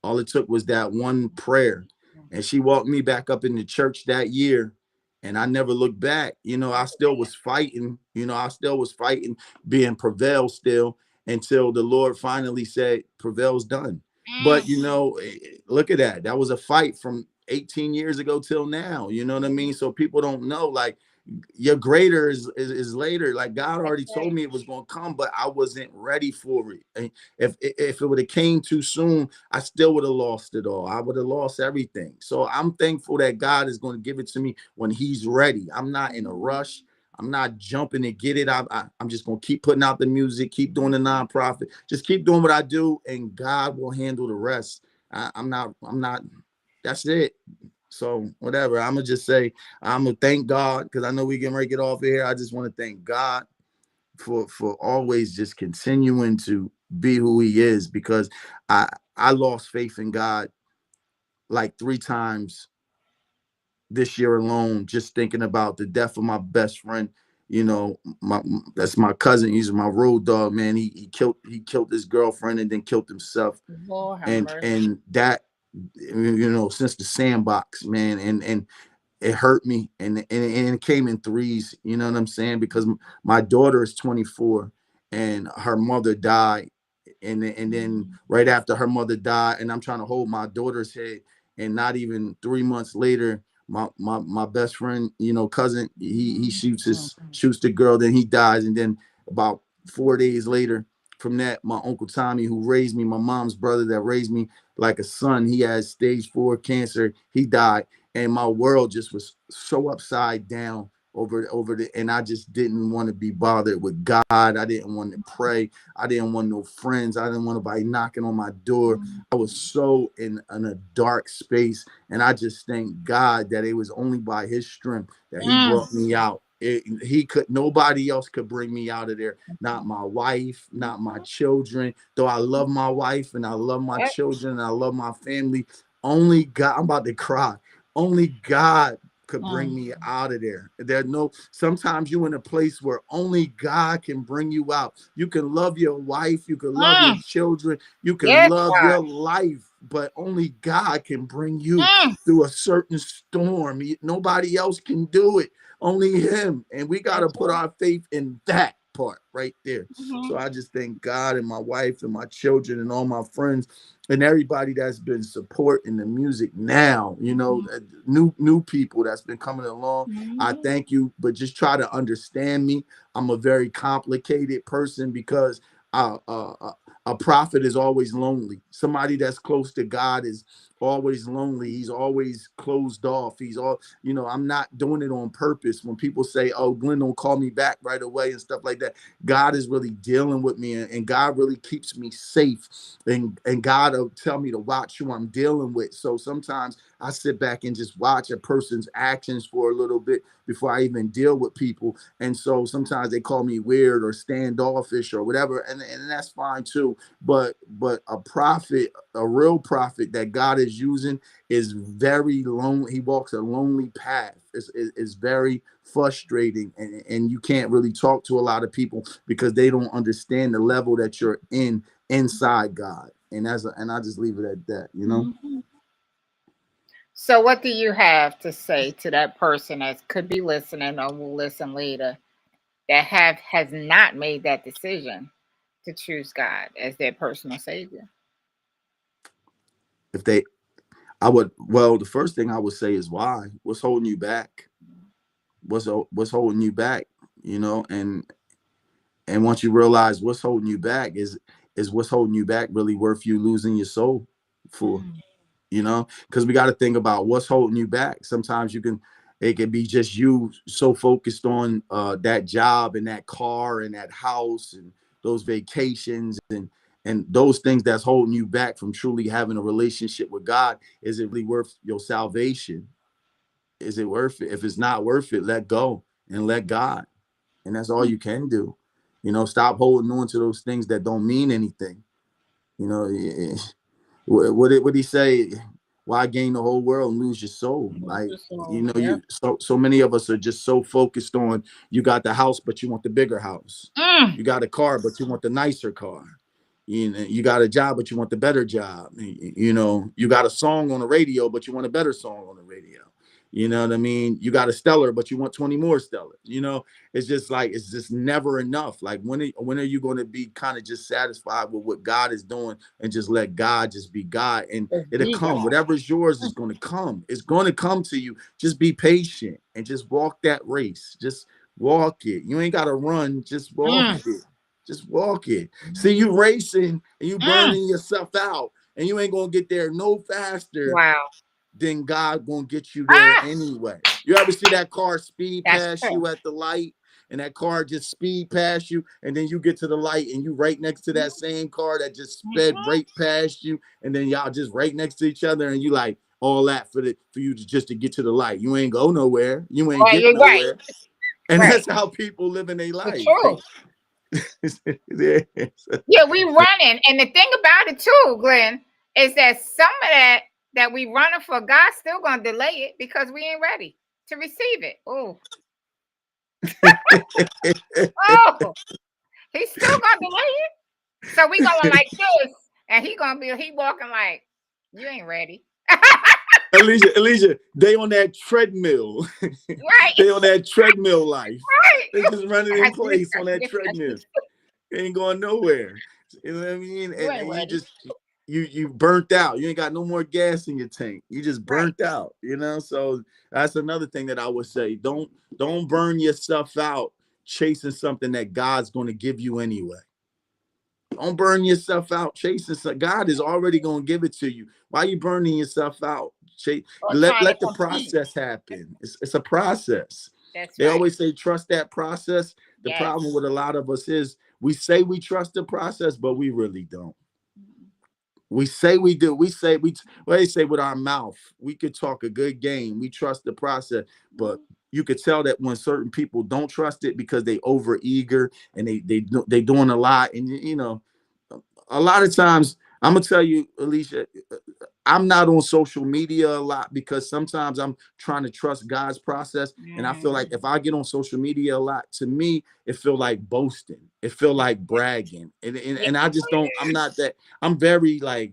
All it took was that one prayer. And she walked me back up in the church that year. And I never looked back. You know, I still was fighting. You know, I still was fighting, being Prevail still, until the Lord finally said, Prevail's done. But, Mm. you know, look at that. That was a fight from 18 years ago till now. You know what I mean? So people don't know, like, your greater is later. Like, God That's already told right. me it was going to come, but I wasn't ready for it. And if it would have came too soon, I still would have lost it all. I would have lost everything. So I'm thankful that God is going to give it to me when he's ready. I'm not in a rush. I'm not jumping to get it. I'm just going to keep putting out the music, keep doing the nonprofit, just keep doing what I do, and God will handle the rest. I'm not, that's it. So whatever, I'm gonna just say I'm gonna thank God, because I know we can break it off here. I just want to thank God for always just continuing to be who he is, because I I lost faith in God like 3 times this year alone, just thinking about the death of my best friend. You know, that's my cousin. He's my road dog, man. He killed his girlfriend and then killed himself. Lord have And mercy. that since the sandbox, man, and it hurt me, and it came in threes. You know what I'm saying? Because my daughter is 24, and her mother died, and then right after her mother died, and I'm trying to hold my daughter's head, and not even 3 months later, my best friend, cousin, he shoots the girl, then he dies, and then about 4 days later. From that, my uncle Tommy, who raised me, my mom's brother that raised me like a son, he has stage 4 cancer. He died, and my world just was so upside down and I just didn't want to be bothered with God. I didn't want to pray. I didn't want no friends. I didn't want nobody knocking on my door. I was so in a dark space, and I just thank God that it was only by his strength that he brought me out. Nobody else could bring me out of there. Not my wife, not my children. Though I love my wife and I love my children and I love my family, only God. I'm about to cry. Only God could bring me out of there. Sometimes you're in a place where only God can bring you out. You can love your wife, you can love your children, you can Yes, love God. your life, but only God can bring you through a certain storm. Nobody else can do it. Only him. And we got to put our faith in that part right there. So I just thank God and my wife and my children and all my friends and everybody that's been supporting the music now, new people that's been coming along. I thank you, but just try to understand me. I'm a very complicated person because a prophet is always lonely. Somebody that's close to God is always lonely. He's always closed off. I'm not doing it on purpose. When people say, oh, Glenn, don't call me back right away and stuff like that, God is really dealing with me, and God really keeps me safe, and God will tell me to watch who I'm dealing with. So sometimes I sit back and just watch a person's actions for a little bit before I even deal with people. And so sometimes they call me weird or standoffish or whatever, and that's fine too. But a real prophet that God is using is very lonely. He walks a lonely path. It's very frustrating, and you can't really talk to a lot of people because they don't understand the level that you're inside God. And I just leave it at that. So, what do you have to say to that person that could be listening or will listen later that has not made that decision to choose God as their personal savior? If they I would Well, the first thing I would say is why? What's holding you back? What's holding you back? And once you realize what's holding you back, is what's holding you back really worth you losing your soul for? Because we got to think about what's holding you back. Sometimes it can be just you so focused on that job and that car and that house and those vacations and those things that's holding you back from truly having a relationship with God. Is it really worth your salvation? Is it worth it? If it's not worth it, let go and let God. And that's all you can do. Stop holding on to those things that don't mean anything. You know, what he say? Why gain the whole world and lose your soul? Like, Yep. so many of us are just so focused on, you got the house, but you want the bigger house. You got a car, but you want the nicer car. You got a job, but you want the better job. You got a song on the radio, but you want a better song on the radio. You know what I mean? You got a stellar, but you want 20 more stellar. It's just like, it's just never enough. Like, when are you going to be kind of just satisfied with what God is doing and just let God just be God? And Just it'll be come. God. Whatever is yours is going to come. It's going to come to you. Just be patient and just walk that race. Just walk it. You ain't got to run. Just walk it. Just walk it. See, you racing and you burning yourself out, and you ain't going to get there no faster Wow. then God gonna get you there Ah, anyway. You ever see that car speed that's past true. you at the light, and that car just speed past you, and then you get to the light and you right next to that same car that just sped right past you, and then y'all just right next to each other, and you like all that for you to just to get to the light. You ain't go nowhere. You ain't Well, get you're right. nowhere. And Right. that's how people live in their It's life. true. Yeah, we running. And the thing about it too, Glenn, is that some of that we running for, God's still gonna delay it because we ain't ready to receive it. Oh, oh, he's still gonna delay it. So we going like this, and he walking like You ain't ready. Alicia, they on that treadmill. Right. They on that treadmill life. They Right. just running I in get it. place I on that get it. I get treadmill. it. Ain't going nowhere. You know what I mean? You And ain't you ready. just you burnt out. You ain't got no more gas in your tank. You just Right. burnt out. You know. So that's another thing that I would say. Don't burn yourself out chasing something that God's going to give you anyway. Don't burn yourself out chasing something. God is already going to give it to you. Why are you burning yourself out? Or Let trying to the compete. process happen. It's a process. That's They right. always say trust that process. The problem Yes. with a lot of us is we say we trust the process, but we really don't. We say we do. We say well, they say with our mouth, we could talk a good game. We trust the process, but you could tell that when certain people don't trust it because they over eager and they doing a lot. And you know, a lot of times I'm gonna tell you, Alicia, I'm not on social media a lot because sometimes I'm trying to trust God's process. And I feel like Mm. if I get on social media a lot, to me, it feel like boasting. It feel Yeah. like bragging. Yeah. And I just don't, I'm not that, I'm very like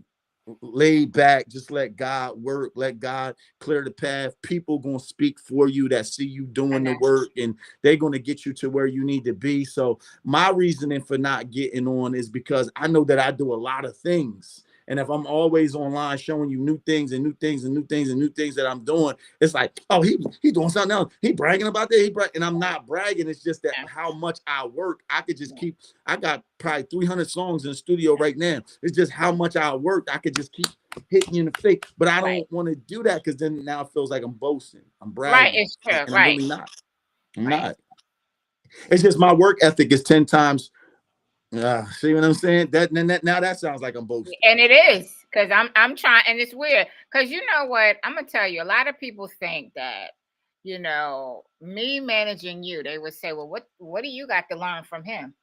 laid back, just let God work, let God clear the path. People gonna speak for you that see you I doing the know. work and they're gonna get you to where you need to be. So my reasoning for not getting on is because I know that I do a lot of things. And if I'm always online showing you new things and new things and new things and new things that I'm doing, it's like, oh, he doing something else. He bragging about that. And I'm not bragging. It's just that Yeah. how much I work. I could just Yeah. keep. I got probably 300 songs in the studio right now. It's just how much I worked. I could just keep hitting you in the face. But I Right. don't want to do that because then now it feels like I'm boasting. I'm Right. bragging, It's true. and I'm Right. really not. I'm Right. not. It's just my work ethic is 10 times. See what I'm saying? Now that sounds like I'm boasting. And it is because I'm trying, and it's weird because you know what? I'm gonna tell you. A lot of people think that me managing you, they would say, "Well, what do you got to learn from him?"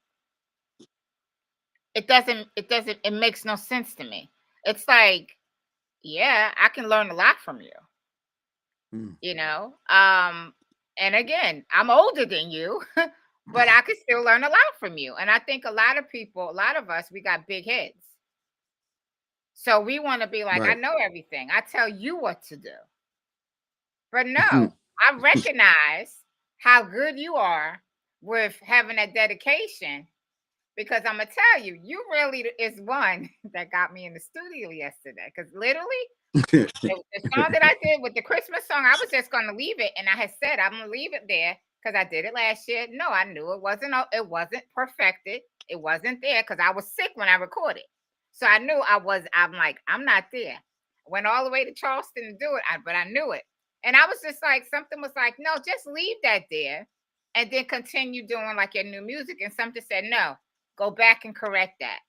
It doesn't. It doesn't. It makes no sense to me. It's like, yeah, I can learn a lot from you. Mm, You know. And again, I'm older than you, but I could still learn a lot from you. And I think a lot of people, a lot of us, we got big heads. So we want to be like, I right. know everything. I tell you what to do. But no, I recognize how good you are with having that dedication because I'm gonna tell you, you really is one that got me in the studio yesterday. Because literally, the song that I did with the Christmas song, I was just gonna leave it, and I had said I'm gonna leave it there because I did it last year. No, I knew it wasn't perfected. It wasn't there because I was sick when I recorded. So I knew I was. I'm like, I'm not there. Went all the way to Charleston to do it, but I knew it, and I was just like, something was like, no, just leave that there, and then continue doing like your new music. And something said, no, go back and correct that,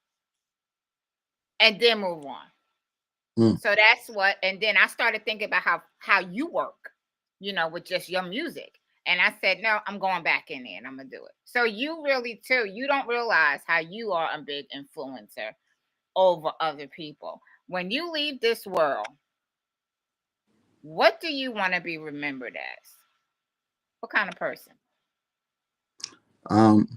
and then move on. Mm, So that's what, and then I started thinking about how you work, with just your music. And I said, no, I'm going back in there and I'm gonna do it. So you really too, you don't realize how you are a big influencer over other people. When you leave this world, what do you want to be remembered as? What kind of person? um,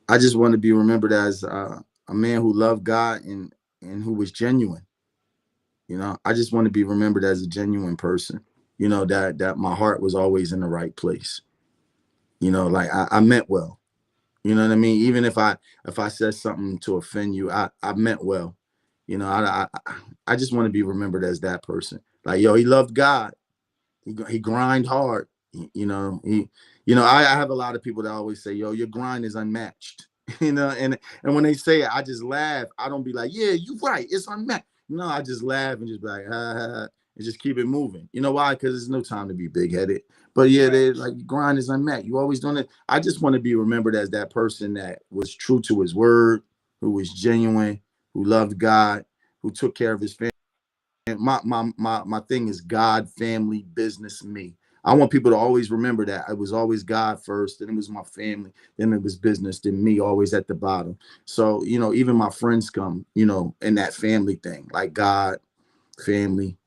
I just want to be remembered as a man who loved God and who was genuine. I just want to be remembered as a genuine person. That my heart was always in the right place. Like I meant well. You know what I mean? Even if I said something to offend you, I meant well. I just want to be remembered as that person. Like, yo, he loved God. He grind hard. I have a lot of people that always say, yo, your grind is unmatched. And when they say it, I just laugh. I don't be like, yeah, you right, it's unmatched. No, I just laugh and just be like, and just keep it moving. You know why? Because there's no time to be big headed. But yeah, Right. they like grind is unmatched. You always doing it. I just want to be remembered as that person that was true to his word, who was genuine, who loved God, who took care of his family. And my thing is God, family, business, me. I want people to always remember that it was always God first, then it was my family, then it was business, then me, always at the bottom. So even my friends come, in that family thing, like God, family,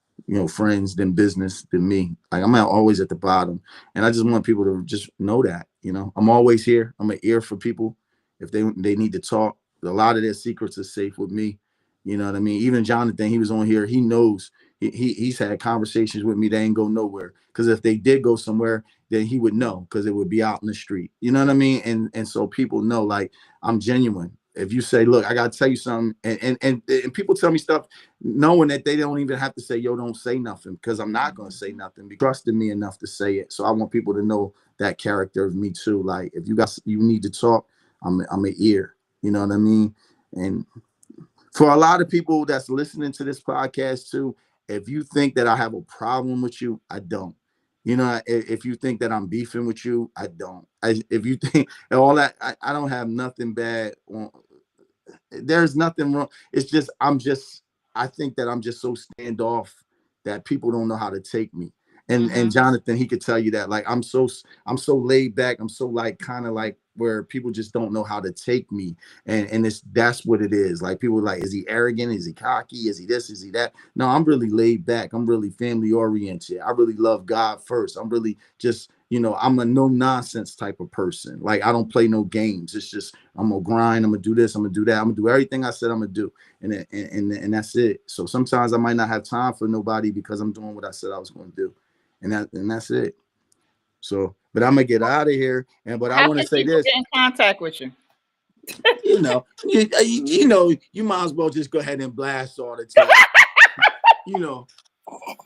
friends, then business, then me. Like I'm always at the bottom, and I just want people to just know that. I'm always here. I'm an ear for people if they need to talk. A lot of their secrets are safe with me. You know what I mean? Even Jonathan, he was on here. He knows he's had conversations with me. They ain't go nowhere. Because if they did go somewhere, then he would know because it would be out in the street. You know what I mean? And so people know like I'm genuine. If you say, look, I gotta tell you something, and people tell me stuff knowing that they don't even have to say, yo, don't say nothing, because I'm not gonna say nothing, because trusted me enough to say it. So I want people to know that character of me too. Like if you need to talk, I'm an ear. You know what I mean? And for a lot of people that's listening to this podcast too, if you think that I have a problem with you, I don't. You know, if you think that I'm beefing with you, I don't. If you think all that, I don't have nothing bad on. There's nothing wrong. It's just I think that I'm just so standoff that people don't know how to take me. And Jonathan, he could tell you that. Like I'm so laid back. I'm so like kind of like where people just don't know how to take me. And that's what it is. Like people are like, is he arrogant? Is he cocky? Is he this? Is he that? No, I'm really laid back. I'm really family oriented. I really love God first. I'm really just, I'm a no nonsense type of person. Like I don't play no games. It's just I'm gonna grind. I'm gonna do this. I'm gonna do that. I'm gonna do everything I said I'm gonna do, and that's it. So sometimes I might not have time for nobody because I'm doing what I said I was gonna do, and that's it. So, but I'm gonna get out of here. But I want to say this. Get in contact with you. You might as well just go ahead and blast all the time.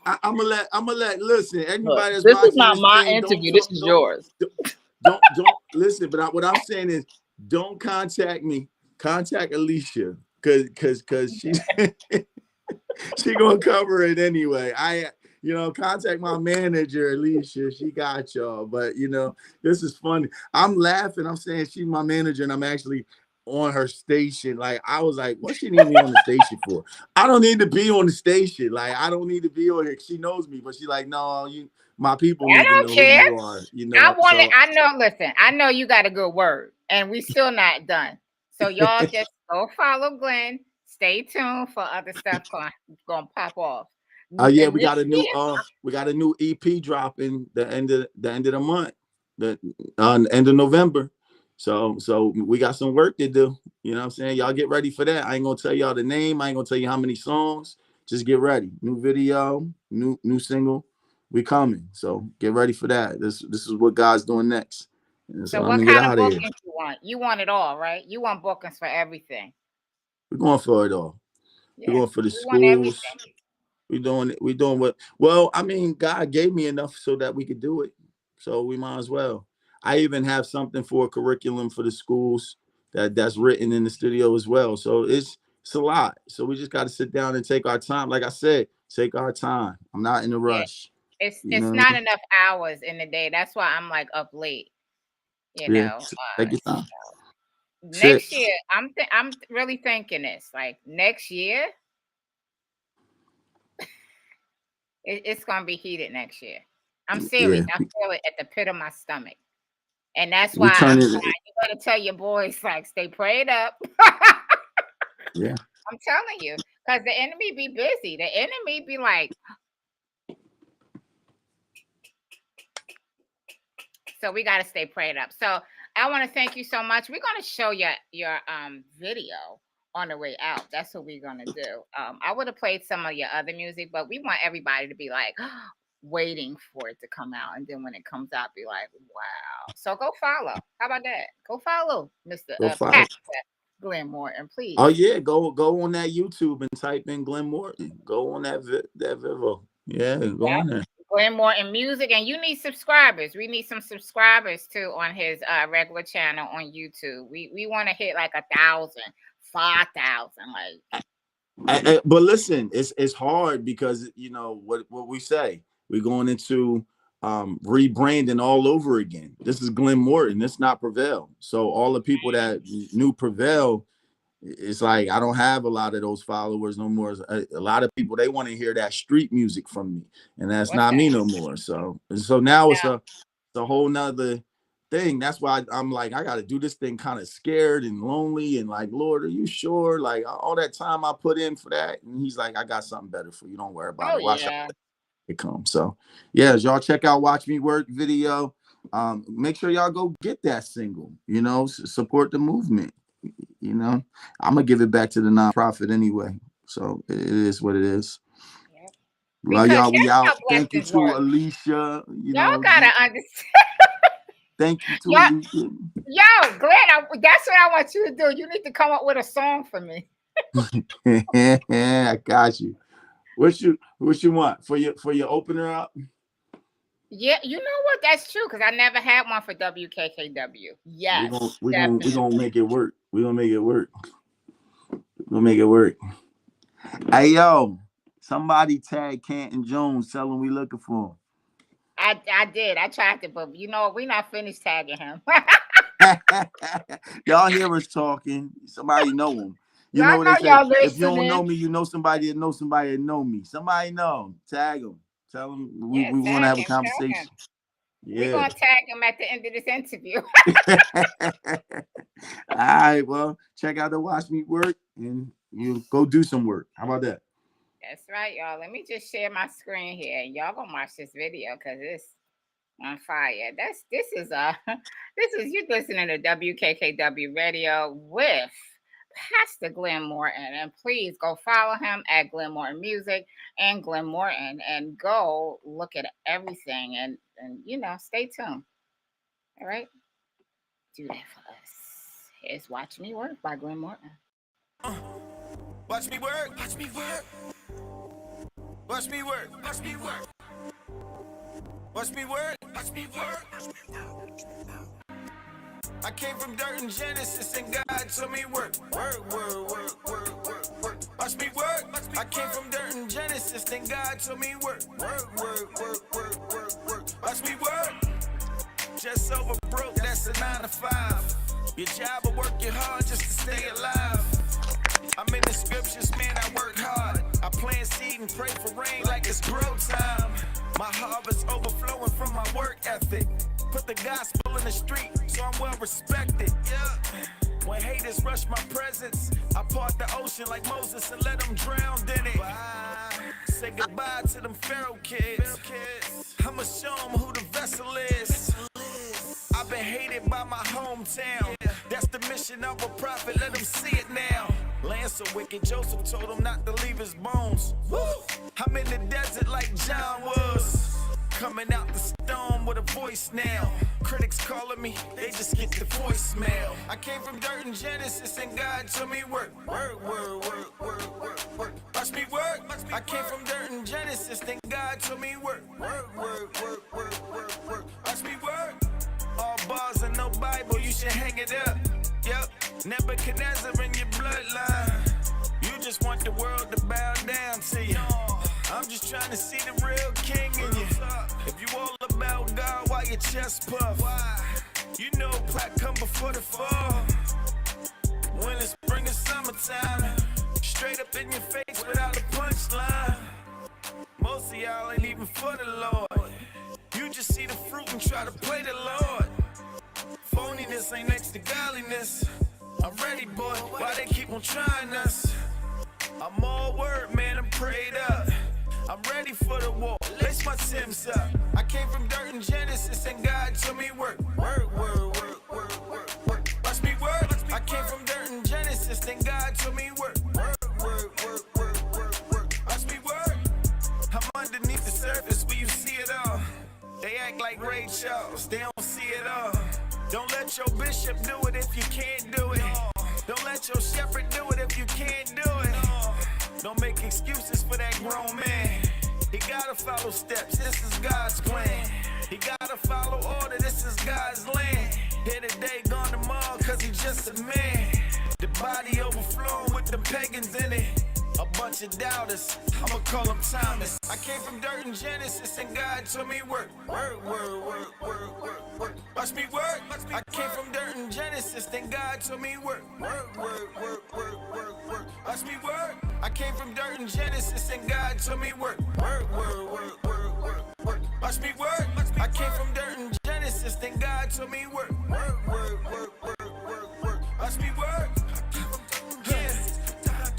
I'm gonna let listen. Anybody that's this watching is not this my thing, interview. This is yours. Don't listen. But what I'm saying is, don't contact me. Contact Alicia, because she's she gonna cover it anyway. Contact my manager, Alicia. She got y'all. But this is funny. I'm laughing. I'm saying she's my manager, and I'm actually on her station. Like I was like, what she need me on the station for? I don't need to be on the station. Like I don't need to be on here. She knows me, but she's like, no, my people need to know who you are. Listen, I know you got a good word, and we still not done. So y'all just go follow Glenn. Stay tuned for other stuff gonna pop off. Yeah, we got a new EP dropping the end of the month, the end of November. So we got some work to do. You know what I'm saying? Y'all get ready for that. I ain't gonna tell y'all the name. I ain't gonna tell you how many songs. Just get ready. New video, new single. We coming. So get ready for that. This is what God's doing next. So what kind of bookings you want? You want it all, right? You want bookings for everything. We're going for it all. Yeah, we're going for the schools. We're doing what? Well, I mean, God gave me enough so that we could do it. So we might as well. I even have something for a curriculum for the schools that's written in the studio as well. So it's a lot. So we just got to sit down and take our time. Like I said, take our time. I'm not in a rush. It's not enough hours in the day. That's why I'm like up late. Take your time. Next year, I'm really thinking this. Like next year, it's gonna be heated next year. I'm serious. I feel it at the pit of my stomach, and that's why you gotta tell your boys like stay prayed up. Yeah, I'm telling you, because the enemy be busy. The enemy be like. So we got to stay prayed up. So I want to thank you so much. We're going to show you your video on the way out. That's what we're going to do. I would have played some of your other music, but we want everybody to be like waiting for it to come out. And then when it comes out, be like, wow. So go follow. How about that? Go follow Mr. Glenn Morton, please. Oh, yeah. Go on that YouTube and type in Glenn Morton. Go on that Vivo. Yeah, go on there. Glenn Morton Music, and you need subscribers. We need some subscribers too on his regular channel on YouTube. We want to hit like 1,000, 5,000. Like, but listen, it's hard because what we say. We're going into rebranding all over again. This is Glenn Morton. It's not Prevail. So all the people that knew Prevail. It's like I don't have a lot of those followers no more. A lot of people, they want to hear that street music from me, and that's not me no more. So now it's a whole nother thing. That's why I'm like, I got to do this thing kind of scared and lonely and like, Lord, are you sure? Like all that time I put in for that, and He's like, I got something better for you. Don't worry about it. Watch out it comes. So yeah, y'all check out Watch Me Work video. Make sure y'all go get that single. Support the movement. I'm gonna give it back to the nonprofit anyway. So it is what it is. Yep. Well, Because y'all, we here's out. how Thank you blessings to work. Alicia. You Y'all know, gotta understand. thank you to Y'all, Alicia. yo, Glenn, that's what I want you to do. You need to come up with a song for me. I got you. What you want for your opener up? Yeah, you know what? That's true because I never had one for WKKW. Yes, We're definitely. gonna make it work. We're gonna make it work. We'll make it work. Hey yo, somebody tag Canton Jones. Tell him we looking for him. I did. I tried to, but you know we're not finished tagging him. Y'all hear us talking. Somebody know him. You know Y'all what know they say? y'all If you don't know listening. me, you know somebody that knows somebody that know me. Somebody know him. Tag him. Tell him we Yeah, want to have a tag him. conversation. We're Yeah. gonna tag him at the end of this interview. All right. Well, check out the Watch Me Work and you go do some work. How about that? That's right, y'all. Let me just share my screen here, and y'all gonna watch this video because it's on fire. This is you listening to WKKW Radio with Pastor Glenn Morton, and please go follow him at Glenn Morton Music and Glenn Morton, and go look at everything, and stay tuned. All right, do that for us. Here's "Watch Me Work" by Glenn Morton. Watch me work. Watch me work. Watch me work. Watch me work. Watch me work. Watch me work. I came from dirt and Genesis, and God told me work. Work, work, work, work, work, work. Watch me work. I came from dirt and Genesis, and God told me work. Work, work, work, work, work, work. Watch me work. Just over broke, that's a 9 to 5. Your job will work you hard just to stay alive. I'm in the scriptures, man, I work hard. I plant seed and pray for rain like it's grow time. My harvest overflowing from my work ethic. Put the gospel in the street, so I'm well respected. Yeah. When haters rush my presence, I part the ocean like Moses and let them drown in it. Bye. Say goodbye to them Pharaoh kids. I'ma show them who the vessel is. I've been hated by my hometown. That's the mission of a prophet, let them see it now. Land so wicked, Joseph told him not to leave his bones. Woo! I'm in the desert like John was. Coming out the storm with a voice now. Critics calling me, they just get the voicemail. I came from dirt and Genesis, and God told me work. Work, work, work, work, work, work. Watch me work. I came from dirt and Genesis, then God told me work. Work, work, work, work, work, work. Watch me work. All bars and no Bible, you should hang it up. Yep, Nebuchadnezzar in your bloodline. You just want the world to bow down to you. I'm just trying to see the real king in you. If you all about God, why your chest puff? You know pot come before the fall. Winter, spring, and summertime. Straight up in your face without a punchline. Most of y'all ain't even for the Lord. You just see the fruit and try to play the Lord. Phoniness ain't next to godliness. I'm ready, boy. Why they keep on trying us? I'm all word, man. I'm prayed up. I'm ready for the war. Lace my Timbs up. I came from dirt and Genesis, and God told me work. Work, work, work, work, work, work. Watch me work. I came from dirt and Genesis, then God told me work. Work, work, work, work, work, work. Watch me work. I'm underneath the surface where you see it all. They act like Ray Charles, they don't see it all. Don't let your bishop do it if you can't do it. Don't let your shepherd do it if you can't do it. Don't make excuses for that grown man. He gotta follow steps, this is God's plan. He gotta follow order, this is God's land. Here today, gone tomorrow, cause he just a man. The body overflowing with the pagans in it. A bunch of doubters, I'ma call them Thomas. I came from dirt and Genesis, and God told me work. Work, work, work, work, work, work. Watch me work. I came from dirt and Genesis, then God told me work. Work, work, work, work, work, work. Watch me work. I came from dirt and Genesis, and God told me work. Work, work, work, work, work, work. Watch me work. I came from dirt and Genesis, then God told me work. Work, work, work, work, work, work. Watch me work. Yeah.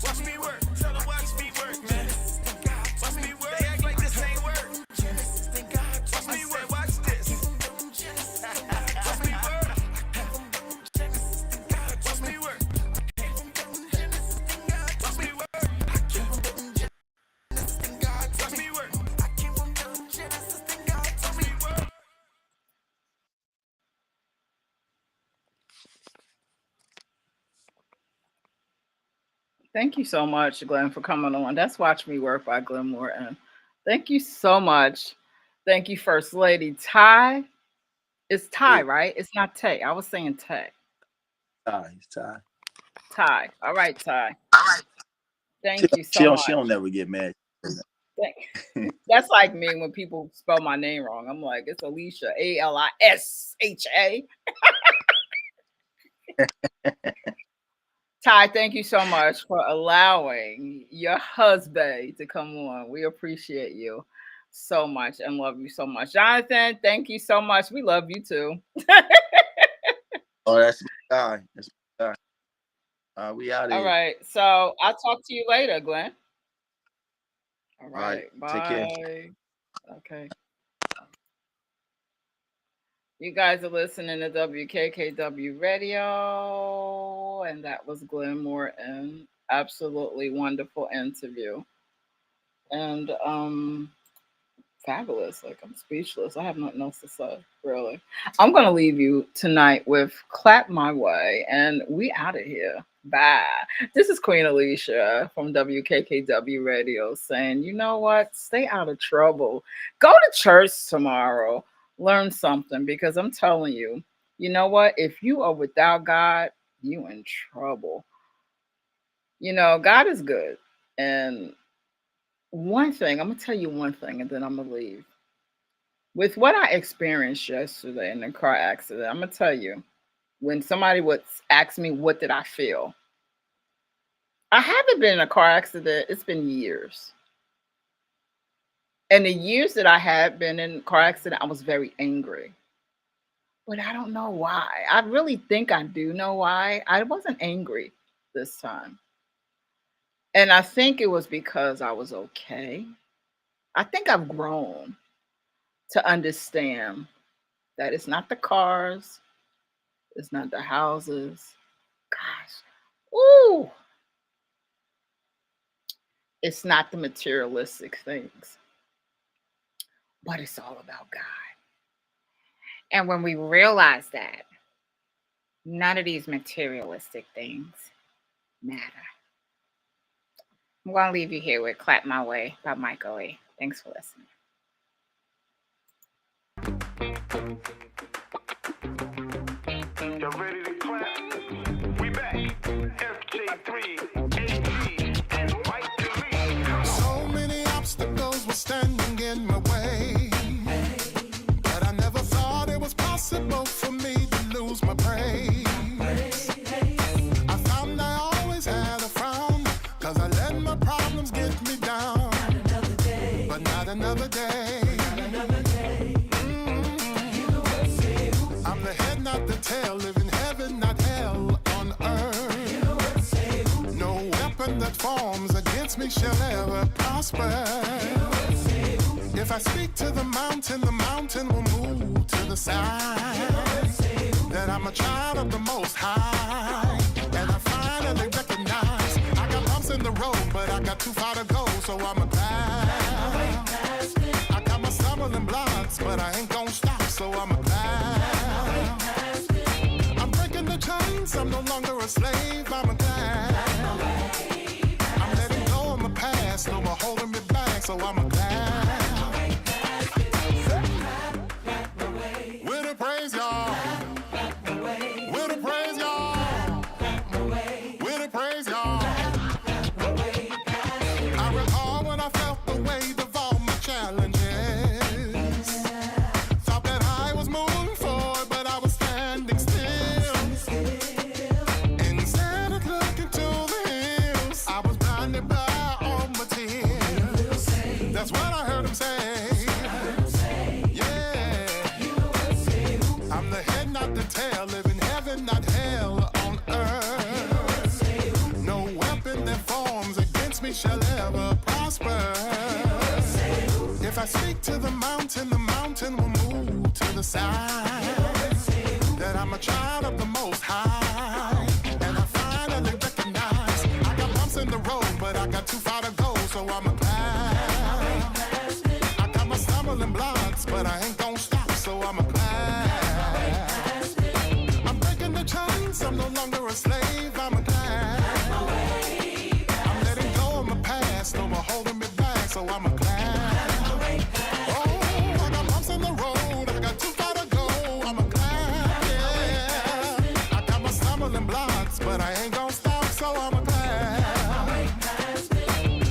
Watch me work. Tell them watch me work, man. Watch me work. They act like this ain't work. Watch me work. Watch this. Watch me work. Watch me work. Watch me work. Thank you so much, Glenn, for coming on. That's Watch Me Work by Glenn Morton. Thank you so much. Thank you, First Lady Ty. It's Ty, Hey, right? It's not Tay. I was saying Tay. Ty. Ty. All right, Ty. She, Thank you she so don't much. she don't never get mad. That's like me when people spell my name wrong. I'm like, it's Alicia, Alisha. Ty, thank you so much for allowing your husband to come on. We appreciate you so much and love you so much. Jonathan, thank you so much. We love you too. Oh, that's my guy. That's my guy. We out of All here. right. So I'll talk to you later, Glenn. All All right. right. Take care. Bye. Okay. You guys are listening to WKKW Radio, and that was Glenn Morton. Absolutely wonderful interview. And fabulous. Like, I'm speechless. I have nothing else to say, really. I'm going to leave you tonight with Clap My Way, and we out of here. Bye. This is Queen Alicia from WKKW Radio saying, you know what? Stay out of trouble. Go to church tomorrow. Learn something, because I'm telling you, you know what? If you are without God, you in trouble. You know, God is good. And one thing, I'm going to tell you one thing, and then I'm going to leave. With what I experienced yesterday in the car accident, I'm going to tell you, when somebody would ask me, what did I feel? I haven't been in a car accident. It's been years. And the years that I had been in a car accident, I was very angry. But I don't know why. I really think I do know why. I wasn't angry this time. And I think it was because I was okay. I think I've grown to understand that it's not the cars, it's not the houses. Gosh, ooh, it's not the materialistic things, but it's all about God. And when we realize that, none of these materialistic things matter. I'm going to leave you here with Clap My Way by Michael A. Thanks for listening. Y'all ready to clap? We back. FJ3, AG, and Mike Delete. So many obstacles were standing in my way, but I never thought it was possible for me to lose my praise. I found I always had a frown, cause I let my problems get me down. But not another day. I'm the head, not the tail, living heaven, not hell on earth. No weapon that forms against me shall ever prosper. If I speak to the mountain will move to the side. That I'm a child of the Most High, and I finally recognize I got bumps in the road, but I got too far to go, so I'm a glad. I got my stumbling blocks, but I ain't gonna stop, so I'm a glad. I'm breaking the chains, I'm no longer a slave, I'm a glad. I'm letting go of my past, no more holding me back, so I'm a glad. With a praise, y'all. With a praise, y'all. With a praise, y'all. I recall when I felt the weight of all my challenges. Thought that I was moving forward, but I was standing still. Instead of looking to the hills, I was blinded by all my tears. That's what I heard him say. Yeah. I'm the head, not the tail, living heaven, not hell on earth. No weapon that forms against me shall ever prosper. If I speak to the mountain will move to the side. That I'm a child of the Most High, and I finally recognize I got bumps in the road, but I got too far to go, so I'm a glad. I got my stumbling blocks, but I ain't gonna stop, so I'm a glad. I'm breaking the chains, I'm no longer a slave, I'm a glad. but I ain't gonna stop, so I'ma pass.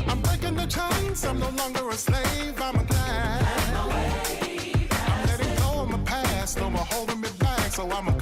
I'm breaking the chains, I'm no longer a slave, I'm a glad. I'm letting go of my past, no more holding me back, so I'ma